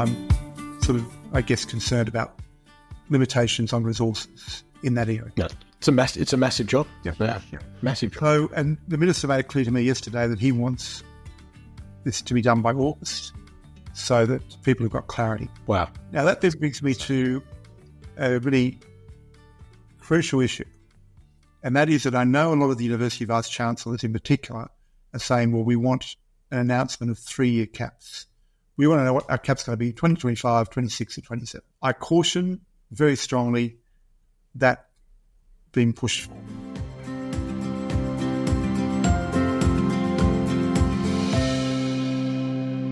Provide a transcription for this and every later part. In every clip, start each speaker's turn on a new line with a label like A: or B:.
A: I'm sort of, I guess, concerned about limitations on resources in that area.
B: No, it's a massive job. Yeah. Massive job.
A: So, and the Minister made it clear to me yesterday that he wants this to be done by August so that people have got clarity.
B: Wow.
A: Now, that then brings me to a really crucial issue, and that is that I know a lot of the University Vice-Chancellors in particular are saying, well, we want an announcement of 3-year caps. We want to know what our cap's going to be, 2025, 26 or 27. I caution very strongly that being pushed for.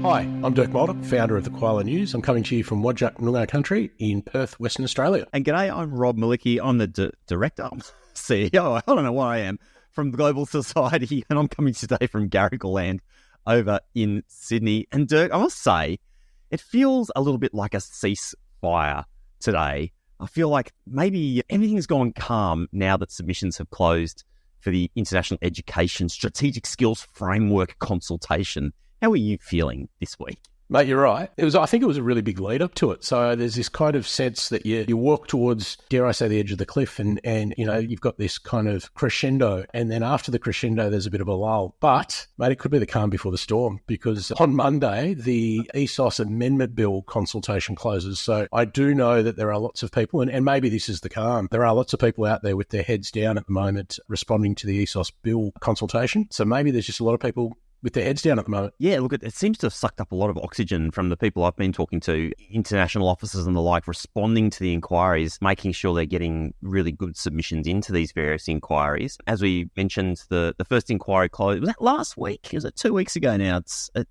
B: Hi, I'm Dirk Mulder, founder of the Koala News. I'm coming to you from Whadjuk Noongar country in Perth, Western Australia.
C: And g'day, I'm Rob Malicki. I'm the director, CEO, I don't know what I am, from Global Society, and I'm coming today from Garrigal Land over in Sydney. And Dirk, I must say, it feels a little bit like a ceasefire today. I feel like maybe everything's gone calm now that submissions have closed for the International Education Strategic Skills Framework consultation. How are you feeling this week?
B: Mate, you're right. I think it was a really big lead up to it. So there's this kind of sense that you walk towards, dare I say, the edge of the cliff and you know, you've got this kind of crescendo. And then after the crescendo, there's a bit of a lull. But, mate, it could be the calm before the storm, because on Monday, the ESOS Amendment Bill consultation closes. So I do know that there are lots of people, and maybe this is the calm, there are lots of people out there with their heads down at the moment responding to the ESOS Bill consultation. So maybe there's just a lot of people with their heads down at the moment.
C: Yeah, look, it seems to have sucked up a lot of oxygen from the people I've been talking to, international officers and the like, responding to the inquiries, making sure they're getting really good submissions into these various inquiries. As we mentioned, the first inquiry closed, was that last week? Is it 2 weeks ago now? It's a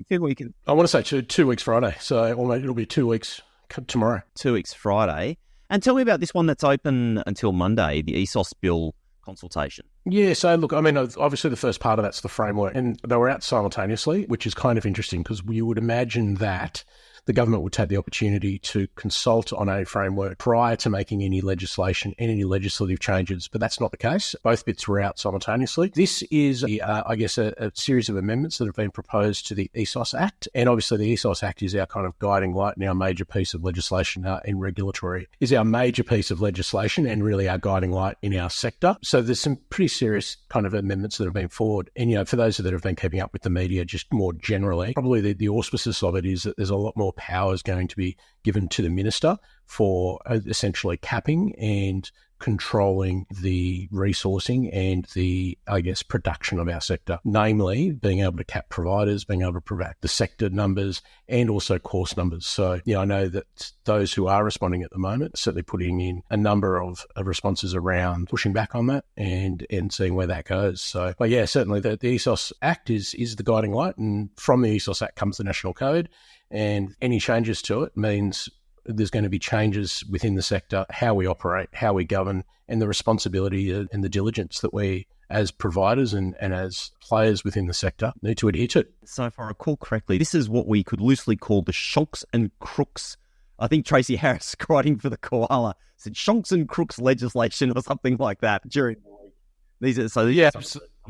C: few weeks.
B: I want to say two weeks Friday, so it'll be 2 weeks tomorrow.
C: 2 weeks Friday. And tell me about this one that's open until Monday, the ESOS Bill consultation.
B: Yeah, so look, I mean, obviously the first part of that's the framework, and they were out simultaneously, which is kind of interesting because you would imagine that the government would take the opportunity to consult on a framework prior to making any legislation, any legislative changes, but that's not the case. Both bits were out simultaneously. This is, I guess, a series of amendments that have been proposed to the ESOS Act, and obviously the ESOS Act is our kind of guiding light and our major piece of legislation in regulatory, is our major piece of legislation and really our guiding light in our sector. So there's some pretty serious kind of amendments that have been forward. And, you know, for those that have been keeping up with the media just more generally, probably the auspices of it is that there's a lot more powers going to be given to the minister for essentially capping and controlling the resourcing and the, I guess, production of our sector, namely being able to cap providers, being able to provide the sector numbers and also course numbers. So, yeah, I know that those who are responding at the moment are certainly putting in a number of responses around pushing back on that and seeing where that goes. So, but yeah, certainly the ESOS Act is the guiding light, and from the ESOS Act comes the National Code, and any changes to it means there's going to be changes within the sector, how we operate, how we govern, and the responsibility and the diligence that we, as providers and as players within the sector, need to adhere to.
C: So if I recall correctly, this is what we could loosely call the shonks and crooks. I think Tracy Harris, writing for the Koala, said shonks and crooks legislation or something like that during the week. These are some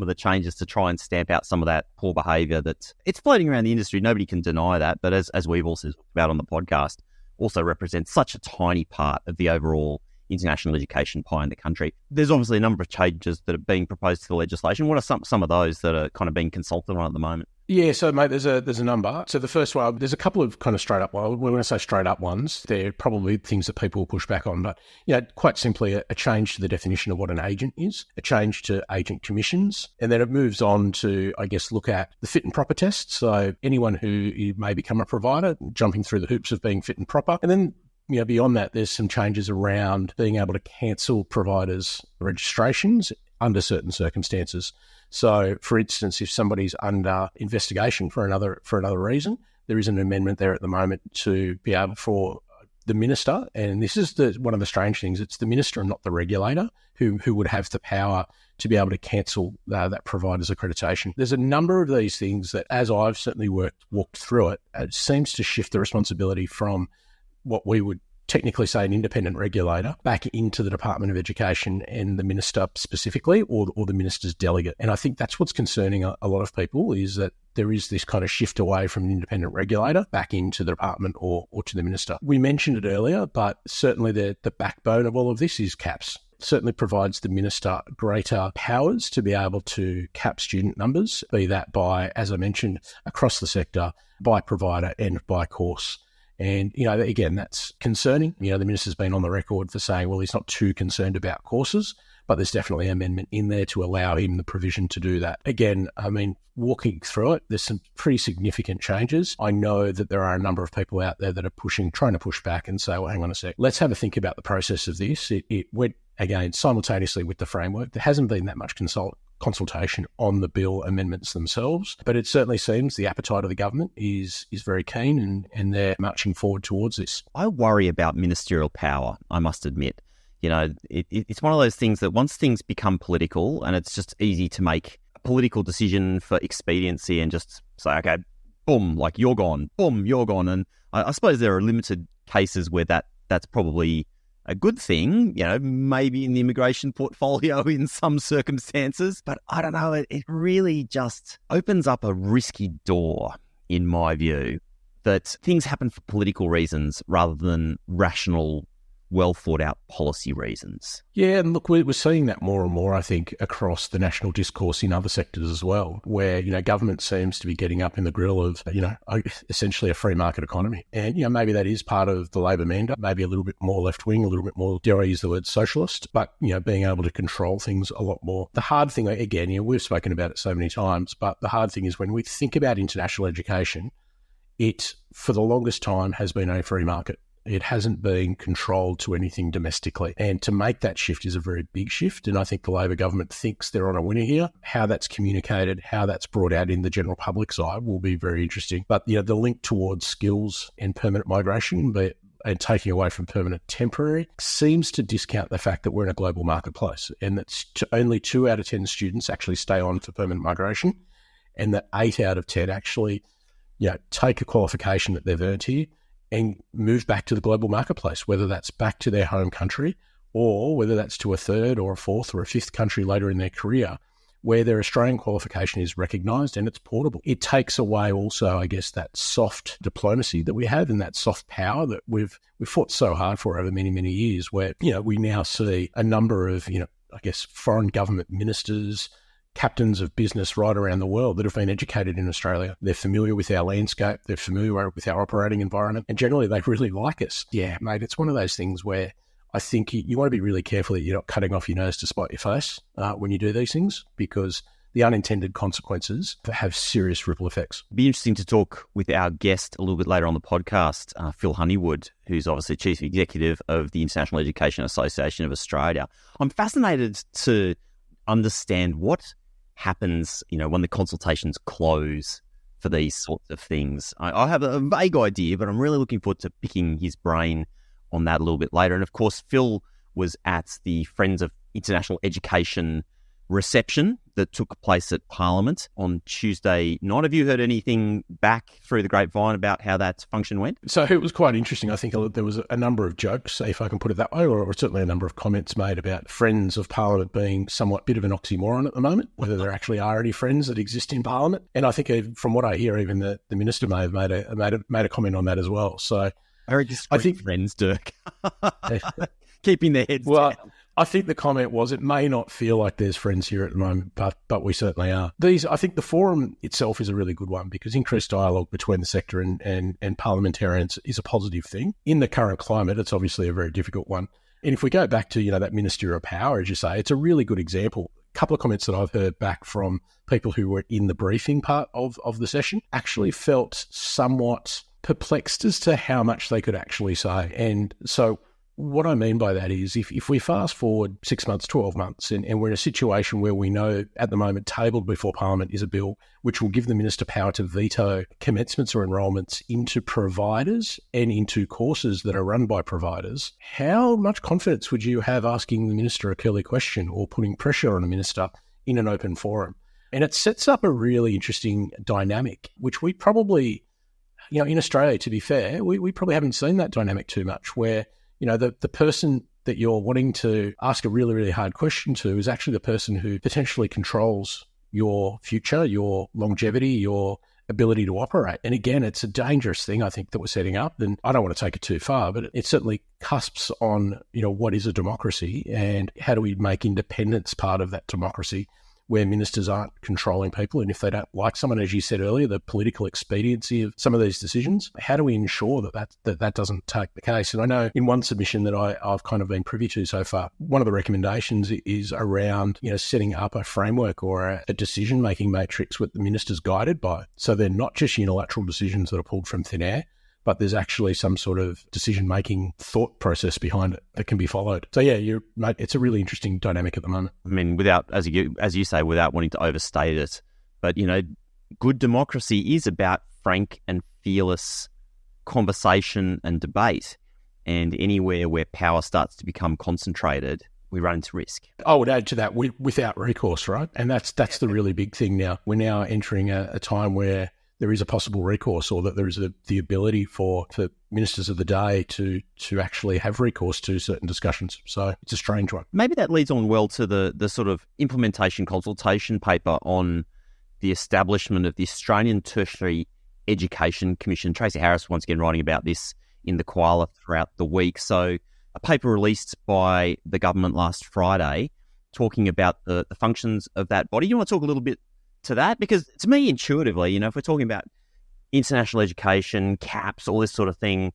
C: of the changes to try and stamp out some of that poor behaviour that it's floating around the industry. Nobody can deny that, but as we've also talked about on the podcast, also represents such a tiny part of the overall international education pie in the country. There's obviously a number of changes that are being proposed to the legislation. What are some of those that are kind of being consulted on at the moment?
B: Yeah, so mate, there's a number. So the first one, there's a couple of kind of straight up, well, when I say straight up ones, they're probably things that people will push back on, but you know, quite simply a change to the definition of what an agent is, a change to agent commissions, and then it moves on to, I guess, look at the fit and proper test. So anyone who may become a provider, jumping through the hoops of being fit and proper, and then, you know, beyond that, there's some changes around being able to cancel providers' registrations under certain circumstances. So, for instance, if somebody's under investigation for another reason, there is an amendment there at the moment to be able for the minister, and this is one of the strange things, it's the minister and not the regulator who would have the power to be able to cancel that provider's accreditation. There's a number of these things that, as I've certainly walked through it, it seems to shift the responsibility from what we would technically say an independent regulator back into the Department of Education and the minister specifically, or the minister's delegate. And I think that's what's concerning a lot of people, is that there is this kind of shift away from an independent regulator back into the department or to the minister. We mentioned it earlier, but certainly the backbone of all of this is caps. Certainly provides the minister greater powers to be able to cap student numbers, be that by, as I mentioned, across the sector, by provider and by course. And, again, that's concerning. The minister's been on the record for saying, well, he's not too concerned about courses, but there's definitely an amendment in there to allow him the provision to do that. Again, walking through it, there's some pretty significant changes. I know that there are a number of people out there that are trying to push back and say, well, hang on a sec, let's have a think about the process of this. It went, again, simultaneously with the framework. There hasn't been that much consultation on the bill amendments themselves, but it certainly seems the appetite of the government is very keen and they're marching forward towards this.
C: I worry about ministerial power, I must admit. It's one of those things that once things become political and it's just easy to make a political decision for expediency and just say, okay, boom, like you're gone, boom, you're gone. And I suppose there are limited cases where that's probably a good thing, maybe in the immigration portfolio in some circumstances. But I don't know, it really just opens up a risky door, in my view, that things happen for political reasons rather than rational, well thought out policy reasons.
B: Yeah, and look, we're seeing that more and more, I think, across the national discourse in other sectors as well, where, government seems to be getting up in the grill of, essentially a free market economy. And, maybe that is part of the Labor mandate, maybe a little bit more left-wing, a little bit more, dare I use the word socialist, but, being able to control things a lot more. The hard thing, again, we've spoken about it so many times, but the hard thing is when we think about international education, it, for the longest time, has been a free market. It hasn't been controlled to anything domestically. And to make that shift is a very big shift. And I think the Labor government thinks they're on a winner here. How that's communicated, how that's brought out in the general public's eye will be very interesting. But, the link towards skills and permanent migration, and taking away from permanent temporary, seems to discount the fact that we're in a global marketplace and that only 2 out of 10 students actually stay on for permanent migration, and that 8 out of 10 actually, take a qualification that they've earned here and move back to the global marketplace, whether that's back to their home country or whether that's to a third or a fourth or a fifth country later in their career where their Australian qualification is recognised and it's portable. It takes away also, I guess, that soft diplomacy that we have and that soft power that we've fought so hard for over many, many years, where, we now see a number of, foreign government ministers, captains of business right around the world that have been educated in Australia. They're familiar with our landscape, they're familiar with our operating environment, and generally they really like us. Yeah, mate, it's one of those things where I think you want to be really careful that you're not cutting off your nose to spite your face when you do these things, because the unintended consequences have serious ripple effects.
C: It'd be interesting to talk with our guest a little bit later on the podcast, Phil Honeywood, who's obviously Chief Executive of the International Education Association of Australia. I'm fascinated to understand what happens, when the consultations close for these sorts of things. I have a vague idea, but I'm really looking forward to picking his brain on that a little bit later. And of course, Phil was at the Friends of International Education reception that took place at Parliament on Tuesday night. Have you heard anything back through the grapevine about how that function went?
B: So it was quite interesting. I think there was a number of jokes, if I can put it that way, or certainly a number of comments made about Friends of Parliament being somewhat bit of an oxymoron at the moment, whether there actually are any friends that exist in Parliament. And I think from what I hear, even the Minister may have made a comment on that as well. So
C: very discreet, I think friends, Dirk. Keeping their heads down.
B: I think the comment was, it may not feel like there's friends here at the moment, but we certainly are. I think the forum itself is a really good one because increased dialogue between the sector and parliamentarians is a positive thing. In the current climate, it's obviously a very difficult one. And if we go back to, that ministerial power, as you say, it's a really good example. A couple of comments that I've heard back from people who were in the briefing part of the session actually felt somewhat perplexed as to how much they could actually say. And so what I mean by that is if we fast forward 6 months, 12 months, and we're in a situation where we know at the moment tabled before Parliament is a bill which will give the Minister power to veto commencements or enrolments into providers and into courses that are run by providers, how much confidence would you have asking the Minister a curly question or putting pressure on a Minister in an open forum? And it sets up a really interesting dynamic, which we probably in Australia, to be fair, we probably haven't seen that dynamic too much where, the person that you're wanting to ask a really, really hard question to is actually the person who potentially controls your future, your longevity, your ability to operate. And again, it's a dangerous thing, I think, that we're setting up. And I don't want to take it too far, but it certainly cusps on, what is a democracy and how do we make independence part of that democracy where ministers aren't controlling people. And if they don't like someone, as you said earlier, the political expediency of some of these decisions, how do we ensure that doesn't take the case? And I know in one submission that I've kind of been privy to so far, one of the recommendations is around, setting up a framework or a decision-making matrix with the ministers guided by. So they're not just unilateral decisions that are pulled from thin air, but there's actually some sort of decision-making thought process behind it that can be followed. So yeah, mate, it's a really interesting dynamic at the moment.
C: I mean, without, as you say, without wanting to overstate it, but good democracy is about frank and fearless conversation and debate. And anywhere where power starts to become concentrated, we run into risk.
B: I would add to that without recourse, right? And that's the really big thing now. We're now entering a time where there is a possible recourse, or that there is the ability for ministers of the day to actually have recourse to certain discussions. So it's a strange one.
C: Maybe that leads on well to the sort of implementation consultation paper on the establishment of the Australian Tertiary Education Commission. Tracy Harris once again writing about this in the Koala throughout the week. So a paper released by the government last Friday talking about the functions of that body. You want to talk a little bit to that? Because to me, intuitively, if we're talking about international education, caps, all this sort of thing,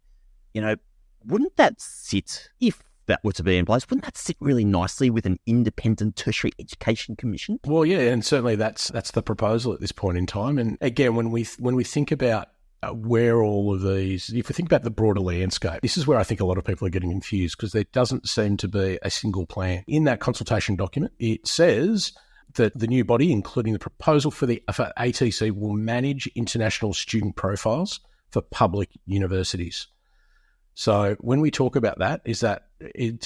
C: wouldn't that sit, if that were to be in place, wouldn't that sit really nicely with an independent tertiary education commission?
B: Well, yeah, and certainly that's the proposal at this point in time. And again, when we think about where all of these, if we think about the broader landscape, this is where I think a lot of people are getting confused, because there doesn't seem to be a single plan. In that consultation document, it says that the new body, including the proposal for ATC, will manage international student profiles for public universities. So when we talk about that, does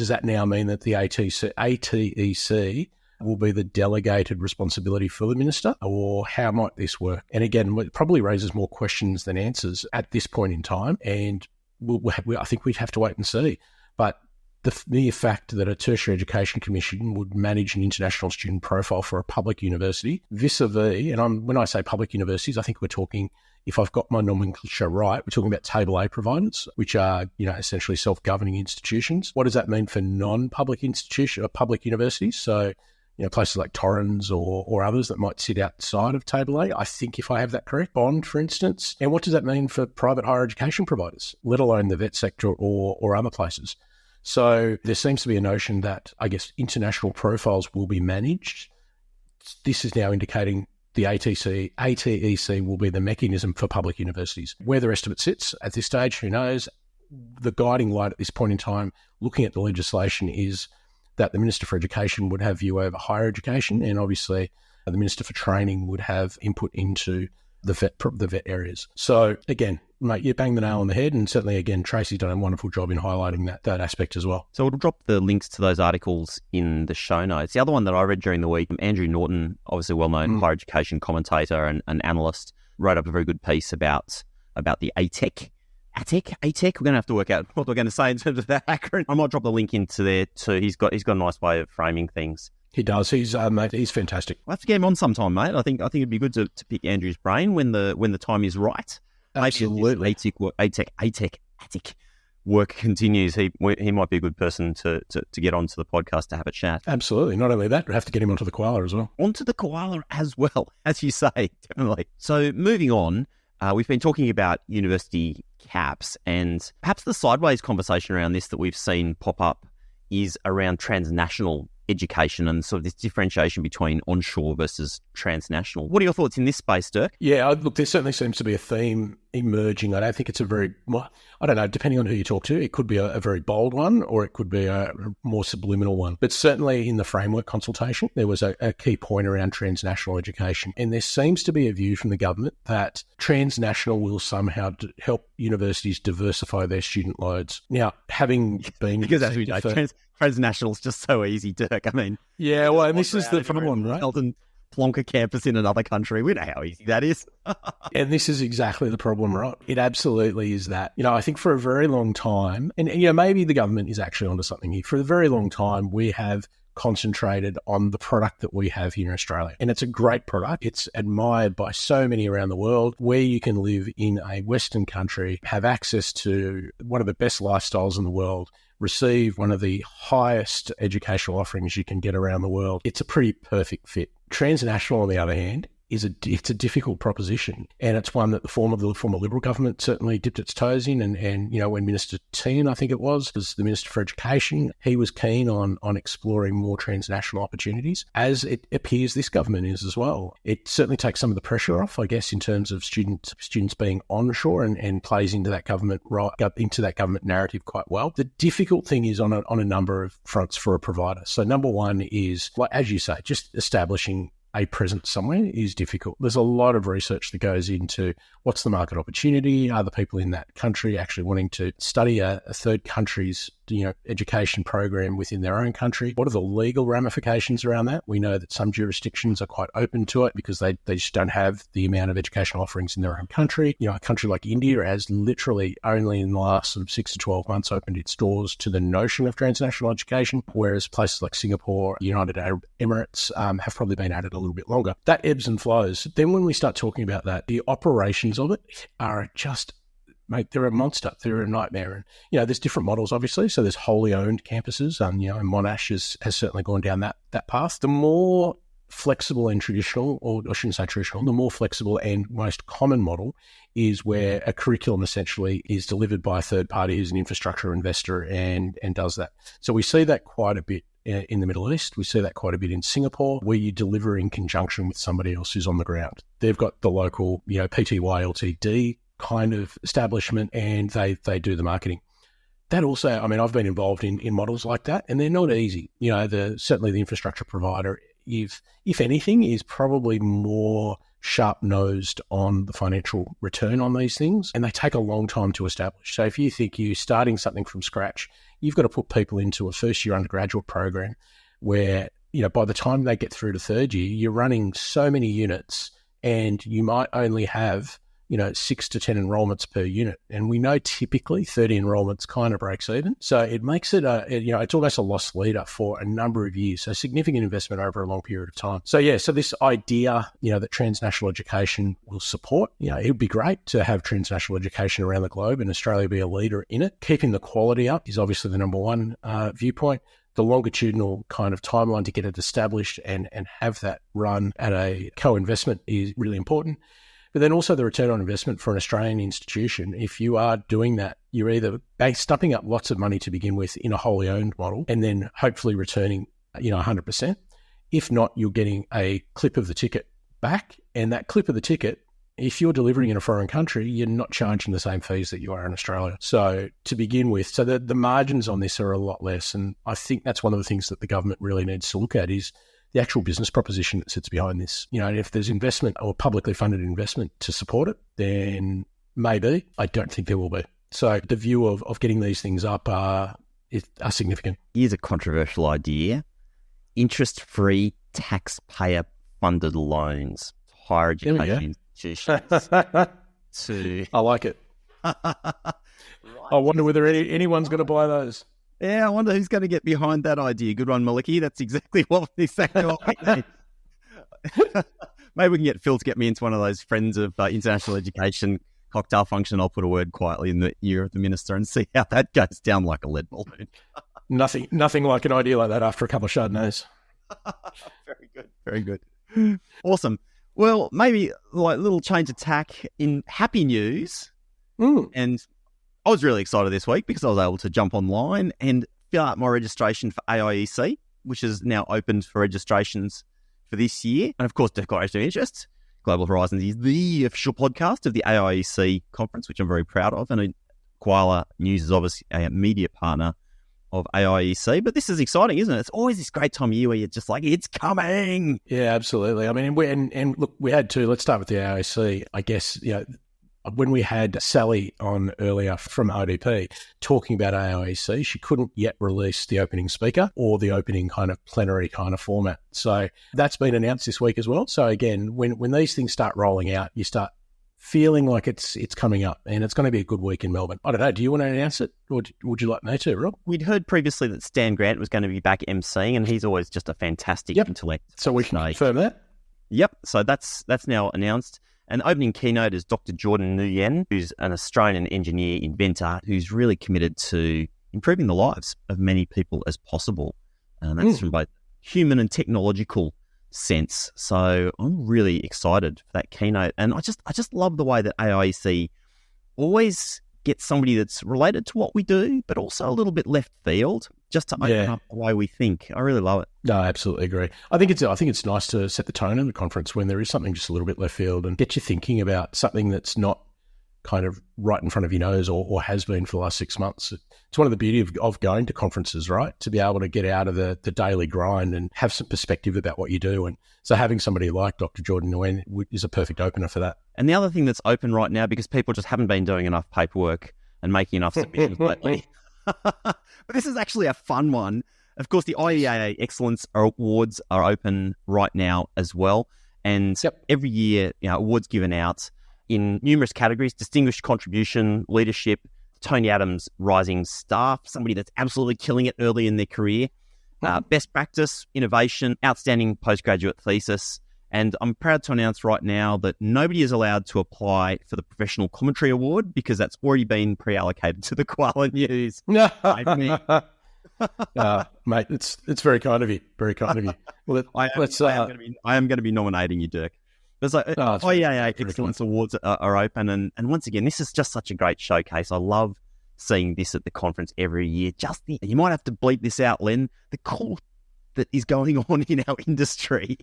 B: that now mean that the ATEC will be the delegated responsibility for the minister, or how might this work? And again, it probably raises more questions than answers at this point in time, and I think we'd have to wait and see. But the mere fact that a tertiary education commission would manage an international student profile for a public university, vis-a-vis, and when I say public universities, I think we're talking, if I've got my nomenclature right, we're talking about Table A providers, which are, essentially self-governing institutions. What does that mean for non-public public universities? So, places like Torrens or others that might sit outside of Table A. I think, if I have that correct, Bond, for instance. And what does that mean for private higher education providers, let alone the vet sector or other places? So there seems to be a notion that, I guess, international profiles will be managed. This is now indicating the ATEC will be the mechanism for public universities. Where the rest of it sits at this stage, who knows? The guiding light at this point in time, looking at the legislation, is that the Minister for Education would have view over higher education, and obviously the Minister for Training would have input into the vet areas. So again, mate, you banged the nail on the head, and certainly, again, Tracy's done a wonderful job in highlighting that aspect as well.
C: So we'll drop the links to those articles in the show notes. The other one that I read during the week, Andrew Norton, obviously well-known higher education commentator and analyst, wrote up a very good piece about the ATEC. ATEC? We're going to have to work out what we're going to say in terms of that acronym. I might drop the link into there too. He's got a nice way of framing things.
B: He does. He's mate, he's fantastic.
C: We'll have to get him on sometime, mate. I think it'd be good to pick Andrew's brain when the time is right.
B: Absolutely.
C: ATEC work continues. He might be a good person to get onto the podcast to have a chat.
B: Absolutely. Not only that, we have to get him onto the Koala as well.
C: Onto the Koala as well, as you say, definitely. So moving on, we've been talking about university caps, and perhaps the sideways conversation around this that we've seen pop up is around transnational education and sort of this differentiation between onshore versus transnational. What are your thoughts in this space, Dirk?
B: Yeah, look, there certainly seems to be a theme emerging. I don't think it's I don't know, depending on who you talk to, it could be a very bold one, or it could be a more subliminal one. But certainly in the framework consultation, there was a key point around transnational education. And there seems to be a view from the government that transnational will somehow help universities diversify their student loads. Now, having been...
C: Because as we know, transnational is just so easy, Dirk. I mean...
B: Yeah, well, and this is the problem, right?
C: plonk a campus in another country. We know how easy that is.
B: And this is exactly the problem, right? It absolutely is that. I think for a very long time, and maybe the government is actually onto something here. For a very long time, we have concentrated on the product that we have here in Australia. And it's a great product. It's admired by so many around the world, where you can live in a Western country, have access to one of the best lifestyles in the world, receive one of the highest educational offerings you can get around the world. It's a pretty perfect fit. Transnational, on the other hand, it's a difficult proposition, and it's one that the former Liberal government certainly dipped its toes in. And when Minister Tehan, I think it was the Minister for Education, he was keen on exploring more transnational opportunities, as it appears this government is as well. It certainly takes some of the pressure off, I guess, in terms of students being onshore, and plays into that government narrative quite well. The difficult thing is on a number of fronts for a provider. So number one is, like as you say, just establishing a presence somewhere is difficult. There's a lot of research that goes into what's the market opportunity. Are the people in that country actually wanting to study a third country's education program within their own country? What are the legal ramifications around that? We know that some jurisdictions are quite open to it because they just don't have the amount of educational offerings in their own country. A country like India has literally only in the last sort of 6 to 12 months opened its doors to the notion of transnational education, whereas places like Singapore, United Arab Emirates have probably been at it a little bit longer. That ebbs and flows. Then when we start talking about that, the operations of it are just, mate, they're a monster. They're a nightmare. And, there's different models, obviously. So there's wholly owned campuses. And Monash has certainly gone down that path. The more flexible and traditional, or I shouldn't say traditional, the more flexible and most common model is where a curriculum essentially is delivered by a third party who's an infrastructure investor and does that. So we see that quite a bit in the Middle East. We see that quite a bit in Singapore, where you deliver in conjunction with somebody else who's on the ground. They've got the local, PTY Ltd kind of establishment, and they do the marketing. That also, I've been involved in models like that, and they're not easy. Certainly the infrastructure provider, if anything, is probably more sharp-nosed on the financial return on these things, and they take a long time to establish. So if you think you're starting something from scratch, you've got to put people into a first-year undergraduate program where, by the time they get through to third year, you're running so many units, and you might only have 6 to 10 enrollments per unit. And we know typically 30 enrollments kind of breaks even. So it makes it it's almost a loss leader for a number of years. So significant investment over a long period of time. So this idea, that transnational education will support, it would be great to have transnational education around the globe and Australia be a leader in it. Keeping the quality up is obviously the number one viewpoint. The longitudinal kind of timeline to get it established and have that run at a co-investment is really important. But then also the return on investment for an Australian institution. If you are doing that, you're either stumping up lots of money to begin with in a wholly owned model, and then hopefully returning, 100%. If not, you're getting a clip of the ticket back. And that clip of the ticket, if you're delivering in a foreign country, you're not charging the same fees that you are in Australia. So to begin with, so the margins on this are a lot less. And I think that's one of the things that the government really needs to look at is the actual business proposition that sits behind this. And if there's investment or publicly funded investment to support it, then maybe. I don't think there will be. So the view of getting these things up are significant.
C: Here's a controversial idea. Interest-free taxpayer-funded loans to higher education institutions.
B: I like it. I wonder whether anyone's going to buy those.
C: Yeah, I wonder who's going to get behind that idea. Good one, Maliki. That's exactly what we need. Maybe we can get Phil to get me into one of those Friends of International Education cocktail function. I'll put a word quietly in the ear of the minister and see how that goes down like a lead balloon.
B: Nothing like an idea like that after a couple of Chardonnays.
C: Very good. Very good. Awesome. Well, maybe like a little change of tack in happy news. And I was really excited this week because I was able to jump online and fill out my registration for AIEC, which is now opened for registrations for this year. And of course, Declaration of Interest. Global Horizons is the official podcast of the AIEC conference, which I'm very proud of. And Koala News is obviously a media partner of AIEC. But this is exciting, isn't it? It's always this great time of year where you're just like, it's coming.
B: Yeah, absolutely. I mean, and look, we had to, let's start with the AIEC. I guess, When we had Sally on earlier from ODP talking about AIEC, she couldn't yet release the opening speaker or the opening kind of plenary kind of format. So that's been announced this week as well. So again, when these things start rolling out, you start feeling like it's coming up, and it's going to be a good week in Melbourne. I don't know. Do you want to announce it, or would you like me to, Rob?
C: We'd heard previously that Stan Grant was going to be back emceeing, and he's always just a fantastic intellect.
B: So we can confirm that?
C: Yep. So that's now announced. And the opening keynote is Dr. Jordan Nguyen, who's an Australian engineer, inventor, who's really committed to improving the lives of many people as possible. And that's from both human and technological sense. So I'm really excited for that keynote. And I just love the way that AIEC always gets somebody that's related to what we do, but also a little bit left field, just to open up the way we think. I really love it.
B: No, I absolutely agree. I think it's nice to set the tone in the conference when there is something just a little bit left field and get you thinking about something that's not kind of right in front of your nose or has been for the last 6 months. It's one of the beauty of going to conferences, right? To be able to get out of the daily grind and have some perspective about what you do. And so having somebody like Dr. Jordan Nguyen is a perfect opener for that.
C: And the other thing that's open right now, because people just haven't been doing enough paperwork and making enough submissions lately. But this is actually a fun one. Of course, the IEAA Excellence Awards are open right now as well. And every year, awards given out in numerous categories: distinguished contribution, leadership, Tony Adams Rising Star, somebody that's absolutely killing it early in their career, best practice, innovation, outstanding postgraduate thesis. And I'm proud to announce right now that nobody is allowed to apply for the Professional Commentary Award because that's already been pre-allocated to the Koala News.
B: Mate, it's very kind of you. Very kind of you. Well,
C: I am going to be nominating you, Dirk. There's IEAA Excellence Awards are open, and once again, this is just such a great showcase. I love seeing this at the conference every year. You might have to bleep this out, Len. The cool that is going on in our industry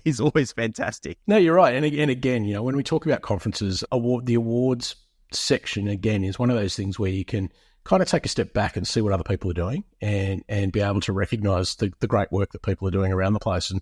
C: is always fantastic.
B: No, you're right. And again, when we talk about conferences, the awards section, again, is one of those things where you can kind of take a step back and see what other people are doing and be able to recognise the great work that people are doing around the place. And,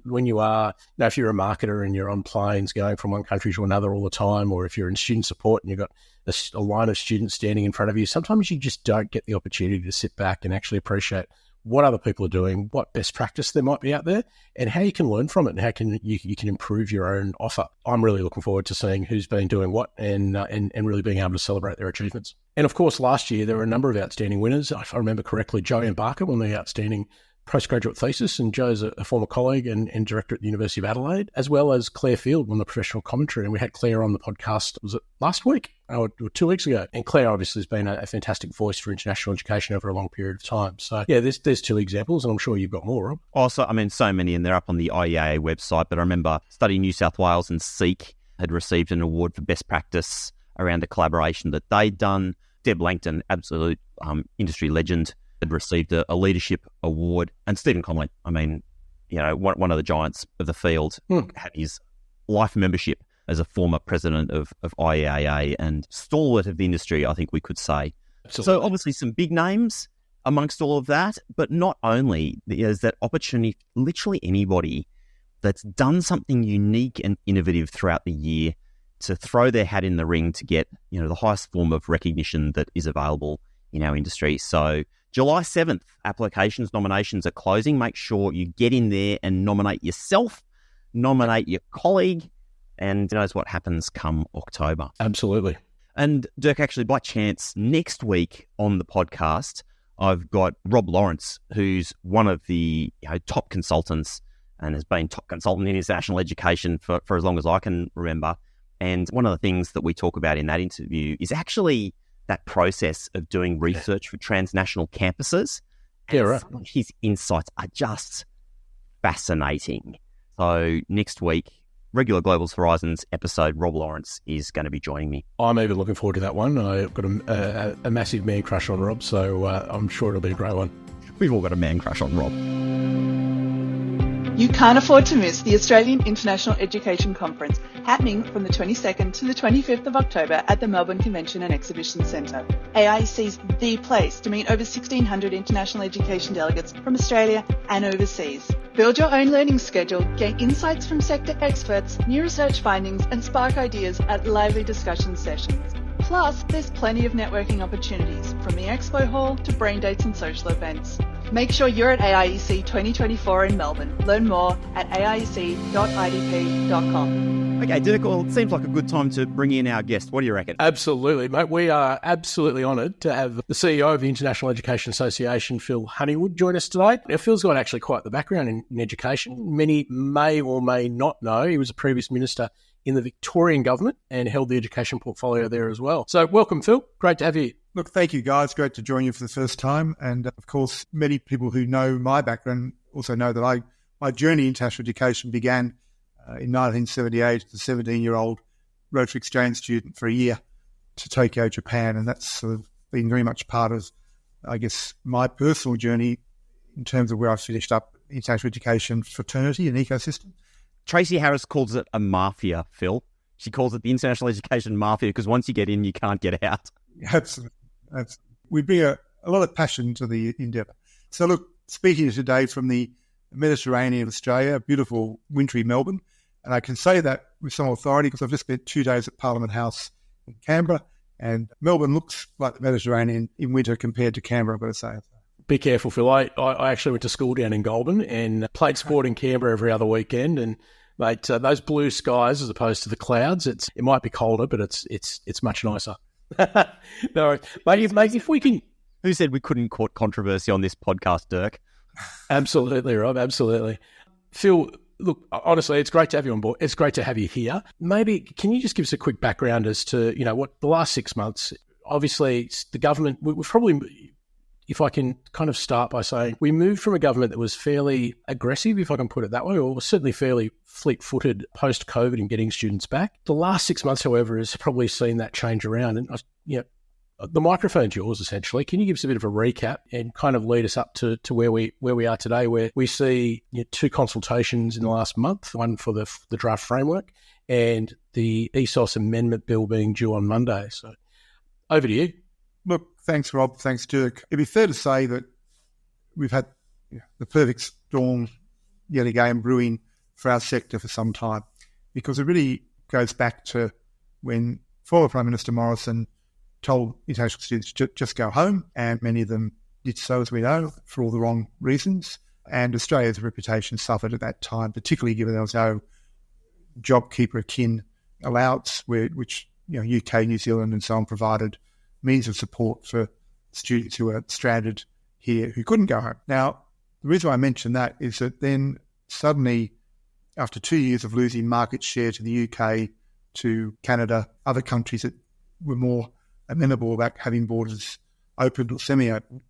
B: when you are, if you're a marketer and you're on planes going from one country to another all the time, or if you're in student support and you've got a line of students standing in front of you, sometimes you just don't get the opportunity to sit back and actually appreciate what other people are doing, what best practice there might be out there, and how you can learn from it and how you can improve your own offer. I'm really looking forward to seeing who's been doing what and really being able to celebrate their achievements. And of course, last year there were a number of outstanding winners. If I remember correctly, Joanne Barker won the outstanding postgraduate thesis, and Joe's a former colleague and director at the University of Adelaide, as well as Claire Field won the professional commentary. And we had Claire on the podcast, was it last week or 2 weeks ago? And Claire obviously has been a fantastic voice for international education over a long period of time. So yeah, there's two examples, and I'm sure you've got more, Rob.
C: Also, so many, and they're up on the IEAA website, but I remember Study New South Wales and SEEK had received an award for best practice around a collaboration that they'd done. Deb Langton, absolute industry legend, had received a leadership award. And Stephen Conley, one of the giants of the field, had his life membership as a former president of IEAA and stalwart of the industry, I think we could say. Absolutely. So obviously some big names amongst all of that, but not only, there's that opportunity, literally anybody that's done something unique and innovative throughout the year to throw their hat in the ring to get, the highest form of recognition that is available in our industry. So July 7th, nominations are closing. Make sure you get in there and nominate yourself, nominate your colleague, and who knows what happens come October.
B: Absolutely.
C: And Dirk, actually, by chance, next week on the podcast, I've got Rob Lawrence, who's one of the top consultants and has been top consultant in international education for as long as I can remember. And one of the things that we talk about in that interview is actually that process of doing research for transnational campuses.
B: Yeah, right.
C: His insights are just fascinating. So next week, Regular Global Horizons episode, Rob Lawrence is going to be joining me.
B: I'm even looking forward to that one. I've got a massive man crush on Rob, so I'm sure it'll be a great one.
C: We've all got a man crush on Rob.
D: You can't afford to miss the Australian International Education Conference, happening from the 22nd to the 25th of October at the Melbourne Convention and Exhibition Centre. AIEC's the place to meet over 1,600 international education delegates from Australia and overseas. Build your own learning schedule, gain insights from sector experts, new research findings, and spark ideas at lively discussion sessions. Plus, there's plenty of networking opportunities, from the Expo Hall to brain dates and social events. Make sure you're at AIEC 2024 in Melbourne. Learn more at aiec.idp.com.
C: Okay, Dirk, well, it seems like a good time to bring in our guest. What do you reckon?
B: Absolutely, mate. We are absolutely honoured to have the CEO of the International Education Association, Phil Honeywood, join us today. Now, Phil's got actually quite the background in education. Many may or may not know he was a previous minister in the Victorian government and held the education portfolio there as well. So welcome, Phil. Great to have you.
A: Look, thank you, guys. Great to join you for the first time. And of course, many people who know my background also know that my journey in international education began in 1978 as a 17-year-old Rotary Exchange student for a year to Tokyo, Japan. And that's sort of been very much part of, I guess, my personal journey in terms of where I finished up international education fraternity and ecosystem.
C: Tracy Harris calls it a mafia, Phil. She calls it the international education mafia because once you get in, you can't get out.
A: Absolutely. We bring a lot of passion to the endeavour. So look, speaking today from the Mediterranean of Australia, beautiful wintry Melbourne, and I can say that with some authority because I've just spent 2 days at Parliament House in Canberra, and Melbourne looks like the Mediterranean in winter compared to Canberra, I've got to say.
B: Be careful, Phil. I actually went to school down in Goulburn and played sport in Canberra every other weekend, and mate, those blue skies as opposed to the clouds, it might be colder, but it's much nicer. No, mate, if we can...
C: Who said we couldn't court controversy on this podcast, Dirk?
B: Absolutely, Rob, absolutely. Phil, look, honestly, it's great to have you on board. It's great to have you here. Maybe, can you just give us a quick background as to, what the last 6 months, obviously the government, we've probably... If I can kind of start by saying we moved from a government that was fairly aggressive, if I can put it that way, or was certainly fairly fleet-footed post-COVID in getting students back. The last 6 months, however, has probably seen that change around. And, the microphone's yours, essentially. Can you give us a bit of a recap and kind of lead us up to where we are today, where we see 2 consultations in the last month, one for the draft framework and the ESOS amendment bill being due on Monday. So over to you.
A: Look, thanks, Rob. Thanks, Dirk. It'd be fair to say that we've had the perfect storm yet again brewing for our sector for some time, because it really goes back to when former Prime Minister Morrison told international students to just go home, and many of them did so, as we know, for all the wrong reasons. And Australia's reputation suffered at that time, particularly given there was no JobKeeper akin allowance, which UK, New Zealand and so on provided means of support for students who were stranded here who couldn't go home. Now, the reason why I mention that is that then suddenly, after 2 years of losing market share to the UK, to Canada, other countries that were more amenable about having borders open or semi-open,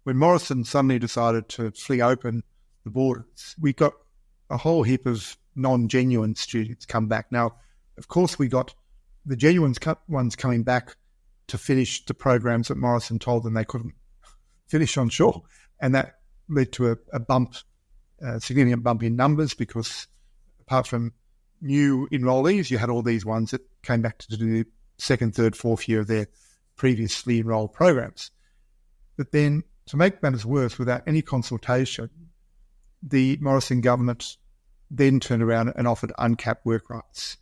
A: when Morrison suddenly decided to fling open the borders, we got a whole heap of non-genuine students come back. Now, of course, we got the genuine ones coming back to finish the programs that Morrison told them they couldn't finish on shore. And that led to a significant bump in numbers, because apart from new enrollees, you had all these ones that came back to do the second, third, fourth year of their previously enrolled programs. But then, to make matters worse, without any consultation, the Morrison government then turned around and offered uncapped work rights.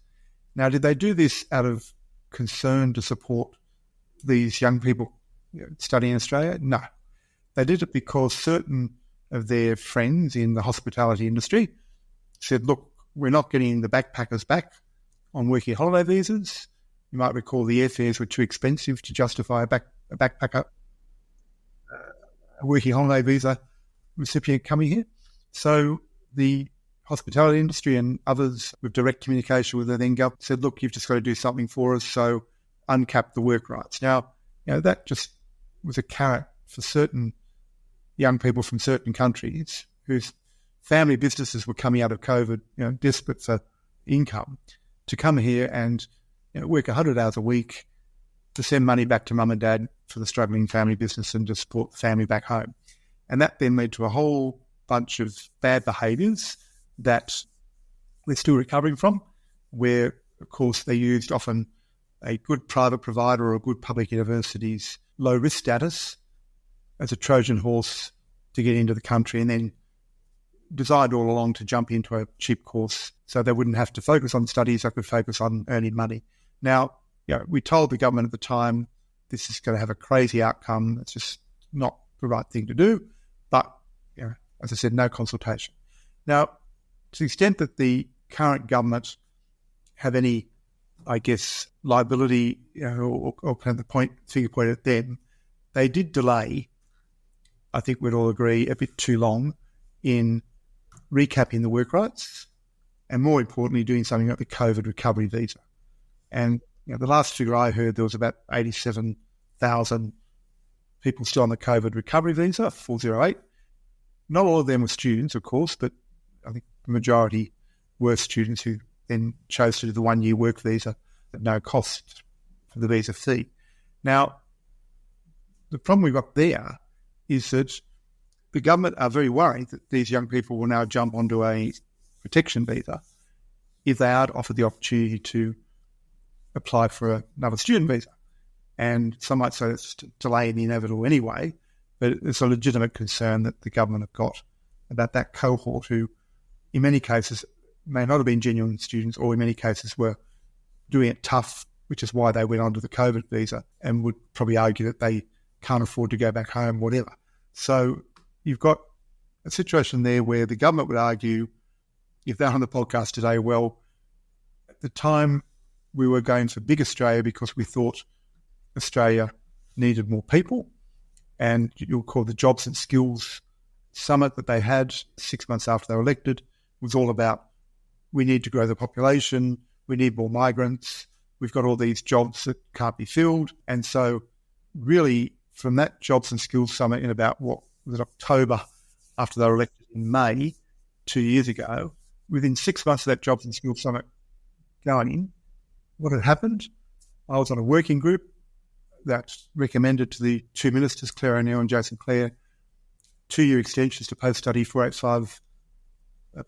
A: Now, did they do this out of concern to support these young people studying in Australia? No. They did it because certain of their friends in the hospitality industry said, look, we're not getting the backpackers back on working holiday visas. You might recall the airfares were too expensive to justify a backpacker, a working holiday visa recipient coming here. So the hospitality industry and others with direct communication with the then government said, look, you've just got to do something for us, so uncap the work rights. Now, that just was a carrot for certain young people from certain countries whose family businesses were coming out of COVID, desperate for income, to come here and work 100 hours a week to send money back to mum and dad for the struggling family business and to support the family back home. And that then led to a whole bunch of bad behaviours that we're still recovering from, where, of course, they used often a good private provider or a good public university's low-risk status as a Trojan horse to get into the country, and then designed all along to jump into a cheap course so they wouldn't have to focus on studies, they could focus on earning money. Now, we told the government at the time this is going to have a crazy outcome. It's just not the right thing to do. But, as I said, no consultation. Now, to the extent that the current government have any, I guess, liability, or kind of the finger point at them, they did delay, I think we'd all agree, a bit too long in recapping the work rights and, more importantly, doing something like the COVID recovery visa. And the last figure I heard, there was about 87,000 people still on the COVID recovery visa, 408. Not all of them were students, of course, but I think the majority were students who then chose to do the 1-year work visa at no cost for the visa fee. Now, the problem we've got there is that the government are very worried that these young people will now jump onto a protection visa if they aren't offered the opportunity to apply for another student visa. And some might say it's delaying the inevitable anyway, but it's a legitimate concern that the government have got about that cohort who, in many cases, may not have been genuine students, or in many cases were doing it tough, which is why they went onto the COVID visa, and would probably argue that they can't afford to go back home, whatever. So you've got a situation there where the government would argue, if they're on the podcast today, well, at the time we were going for Big Australia because we thought Australia needed more people, and you'll call the Jobs and Skills Summit that they had 6 months after they were elected was all about, we need to grow the population, we need more migrants, we've got all these jobs that can't be filled. And so really from that Jobs and Skills Summit in about, October, after they were elected in May 2 years ago, within 6 months of that Jobs and Skills Summit going, what had happened? I was on a working group that recommended to the two ministers, Claire O'Neill and Jason Clare, 2-year extensions to post-study 485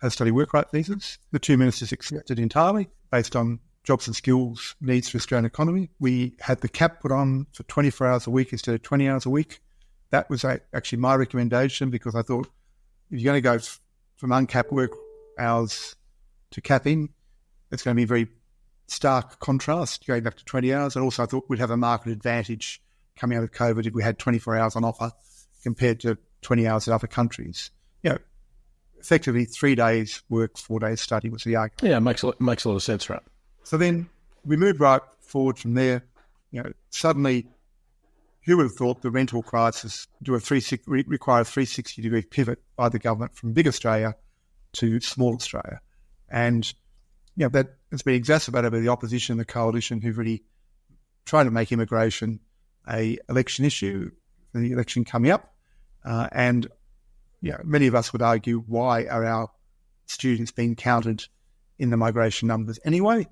A: post-study work right visas. The two ministers accepted entirely based on jobs and skills needs for the Australian economy. We had the cap put on for 24 hours a week instead of 20 hours a week. That was actually my recommendation, because I thought if you're going to go from uncapped work hours to capping, it's going to be a very stark contrast going back to 20 hours. And also I thought we'd have a market advantage coming out of COVID if we had 24 hours on offer compared to 20 hours in other countries. Effectively 3 days work, 4 days study was the argument.
B: Yeah, makes a lot of sense, right?
A: So then we moved right forward from there. Suddenly, who would have thought the rental crisis require a 360-degree pivot by the government from Big Australia to Small Australia? And that has been exacerbated by the opposition, the coalition, who've really tried to make immigration a election issue for the election coming up. And many of us would argue, why are our students being counted in the migration numbers anyway?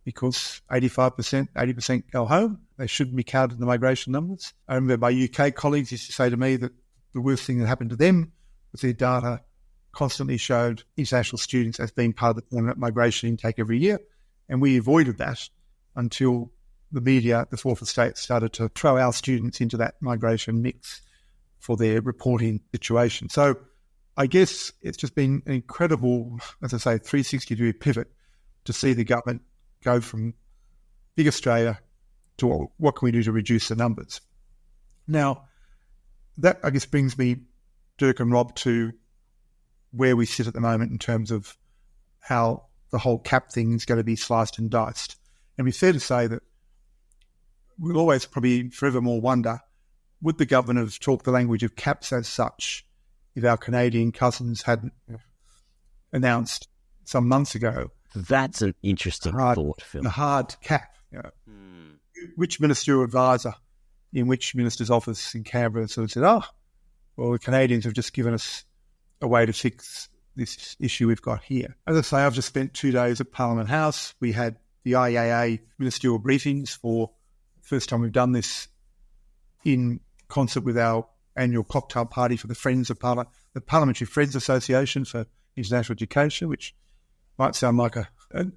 A: Because 85%, 80% go home. They shouldn't be counted in the migration numbers. I remember my UK colleagues used to say to me that the worst thing that happened to them was their data constantly showed international students as being part of the permanent migration intake every year. And we avoided that until the media, the fourth estate, started to throw our students into that migration mix for their reporting situation. So I guess it's just been an incredible, as I say, 360-degree pivot to see the government go from Big Australia to what can we do to reduce the numbers. Now, that I guess brings me, Dirk and Rob, to where we sit at the moment in terms of how the whole cap thing is going to be sliced and diced. And it's fair to say that we'll always probably forevermore wonder, would the government have talked the language of caps as such if our Canadian cousins hadn't announced some months ago?
C: That's an interesting thought, Phil.
A: A hard cap. Which ministerial advisor in which minister's office in Canberra sort of said, well, the Canadians have just given us a way to fix this issue we've got here. As I say, I've just spent 2 days at Parliament House. We had the IAA ministerial briefings for the first time we've done this in concert with our annual cocktail party for the Friends of Parliament, the Parliamentary Friends Association for International Education, which might sound like a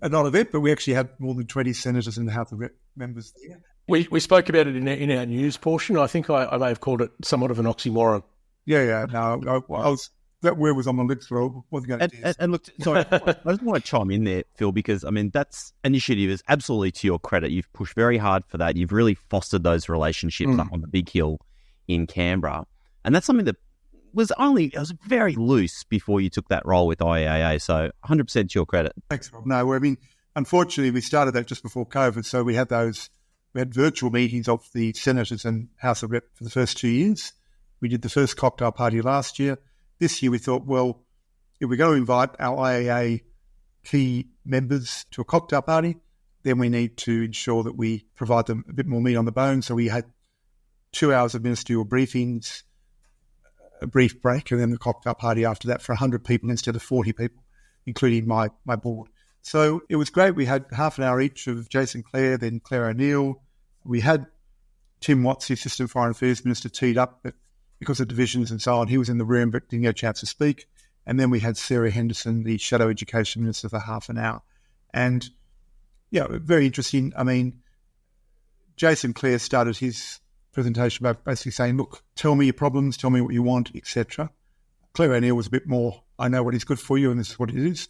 A: non-event, but we actually had more than 20 senators in the House of members there.
B: We spoke about it in our news portion. I think I may have called it somewhat of an oxymoron.
A: Yeah. No, I was that word was on my lips, so I wasn't going to do this.
C: And look, sorry, I just want to chime in there, Phil, because, I mean, that's initiative is absolutely to your credit. You've pushed very hard for that. You've really fostered those relationships up on the big hill in Canberra. And that's something that it was very loose before you took that role with IAA. So 100% to your credit.
A: Thanks, Rob. No, I mean, unfortunately, we started that just before COVID. So we had virtual meetings of the senators and House of Rep for the first 2 years. We did the first cocktail party last year. This year we thought, well, if we're going to invite our IAA key members to a cocktail party, then we need to ensure that we provide them a bit more meat on the bone. So we had 2 hours of ministerial briefings, a brief break, and then the cocktail party after that for 100 people instead of 40 people, including my board. So it was great. We had half an hour each of Jason Clare, then Claire O'Neill. We had Tim Watts, the Assistant Foreign Affairs Minister, teed up, but because of divisions and so on, he was in the room but didn't get a chance to speak. And then we had Sarah Henderson, the Shadow Education Minister, for half an hour. And, yeah, very interesting. I mean, Jason Clare started his presentation by basically saying, look, tell me your problems, tell me what you want, etc. Claire O'Neill was a bit more, I know what is good for you and this is what it is.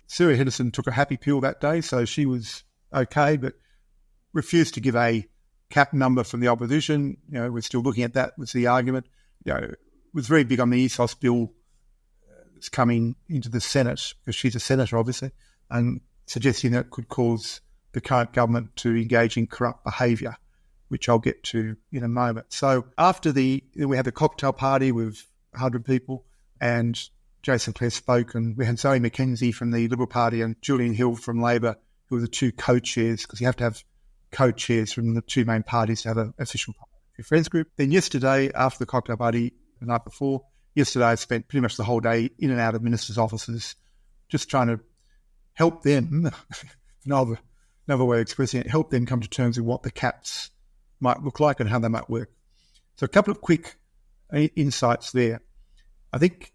A: Sarah Henderson took a happy pill that day, so she was okay, but refused to give a cap number from the opposition. You know, we're still looking at that, was the argument. You know, was very big on the ESOS bill that's coming into the Senate, because she's a senator, obviously, and suggesting that it could cause the current government to engage in corrupt behaviour, which I'll get to in a moment. So after we had the cocktail party with 100 people, and Jason Clare spoke, and we had Zoe McKenzie from the Liberal Party and Julian Hill from Labor, who were the two co-chairs, because you have to have co-chairs from the two main parties to have an official friends group. Then yesterday, after the cocktail party, the night before, yesterday I spent pretty much the whole day in and out of ministers' offices, just trying to help them, another way of expressing it, help them come to terms with what the caps might look like and how they might work. So a couple of quick insights there. I think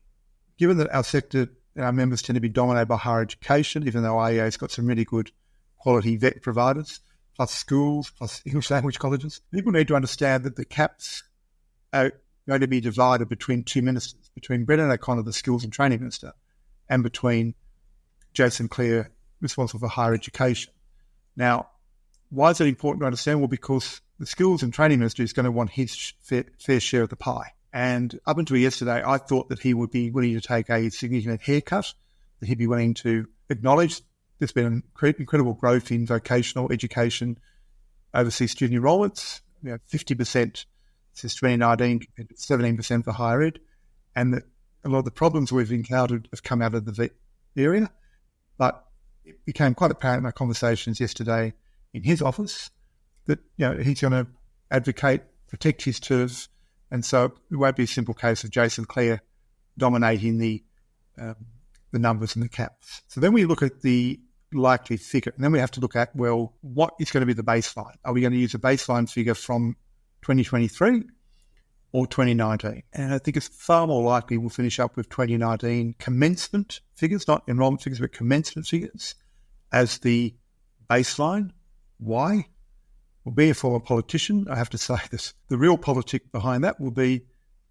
A: given that our sector and our members tend to be dominated by higher education, even though IEA's got some really good quality vet providers, plus schools, plus English language colleges, people need to understand that the caps are going to be divided between two ministers, between Brendan O'Connor, the Skills and Training Minister, and between Jason Clare, responsible for higher education. Now, why is it important to understand? Well, because the Skills and Training Minister is going to want his fair share of the pie. And up until yesterday, I thought that he would be willing to take a significant haircut, that he'd be willing to acknowledge there's been incredible growth in vocational education, overseas student enrolments, 50% since 2019 compared to 17% for higher ed, and that a lot of the problems we've encountered have come out of the vet area. But it became quite apparent in my conversations yesterday in his office that he's going to advocate, protect his turf, and so it won't be a simple case of Jason Clare dominating the numbers and the caps. So then we look at the likely figure, and then we have to look at, well, what is going to be the baseline? Are we going to use a baseline figure from 2023 or 2019? And I think it's far more likely we'll finish up with 2019 commencement figures, not enrolment figures, but commencement figures as the baseline. Why? Well, being a former politician, I have to say this, the real politic behind that will be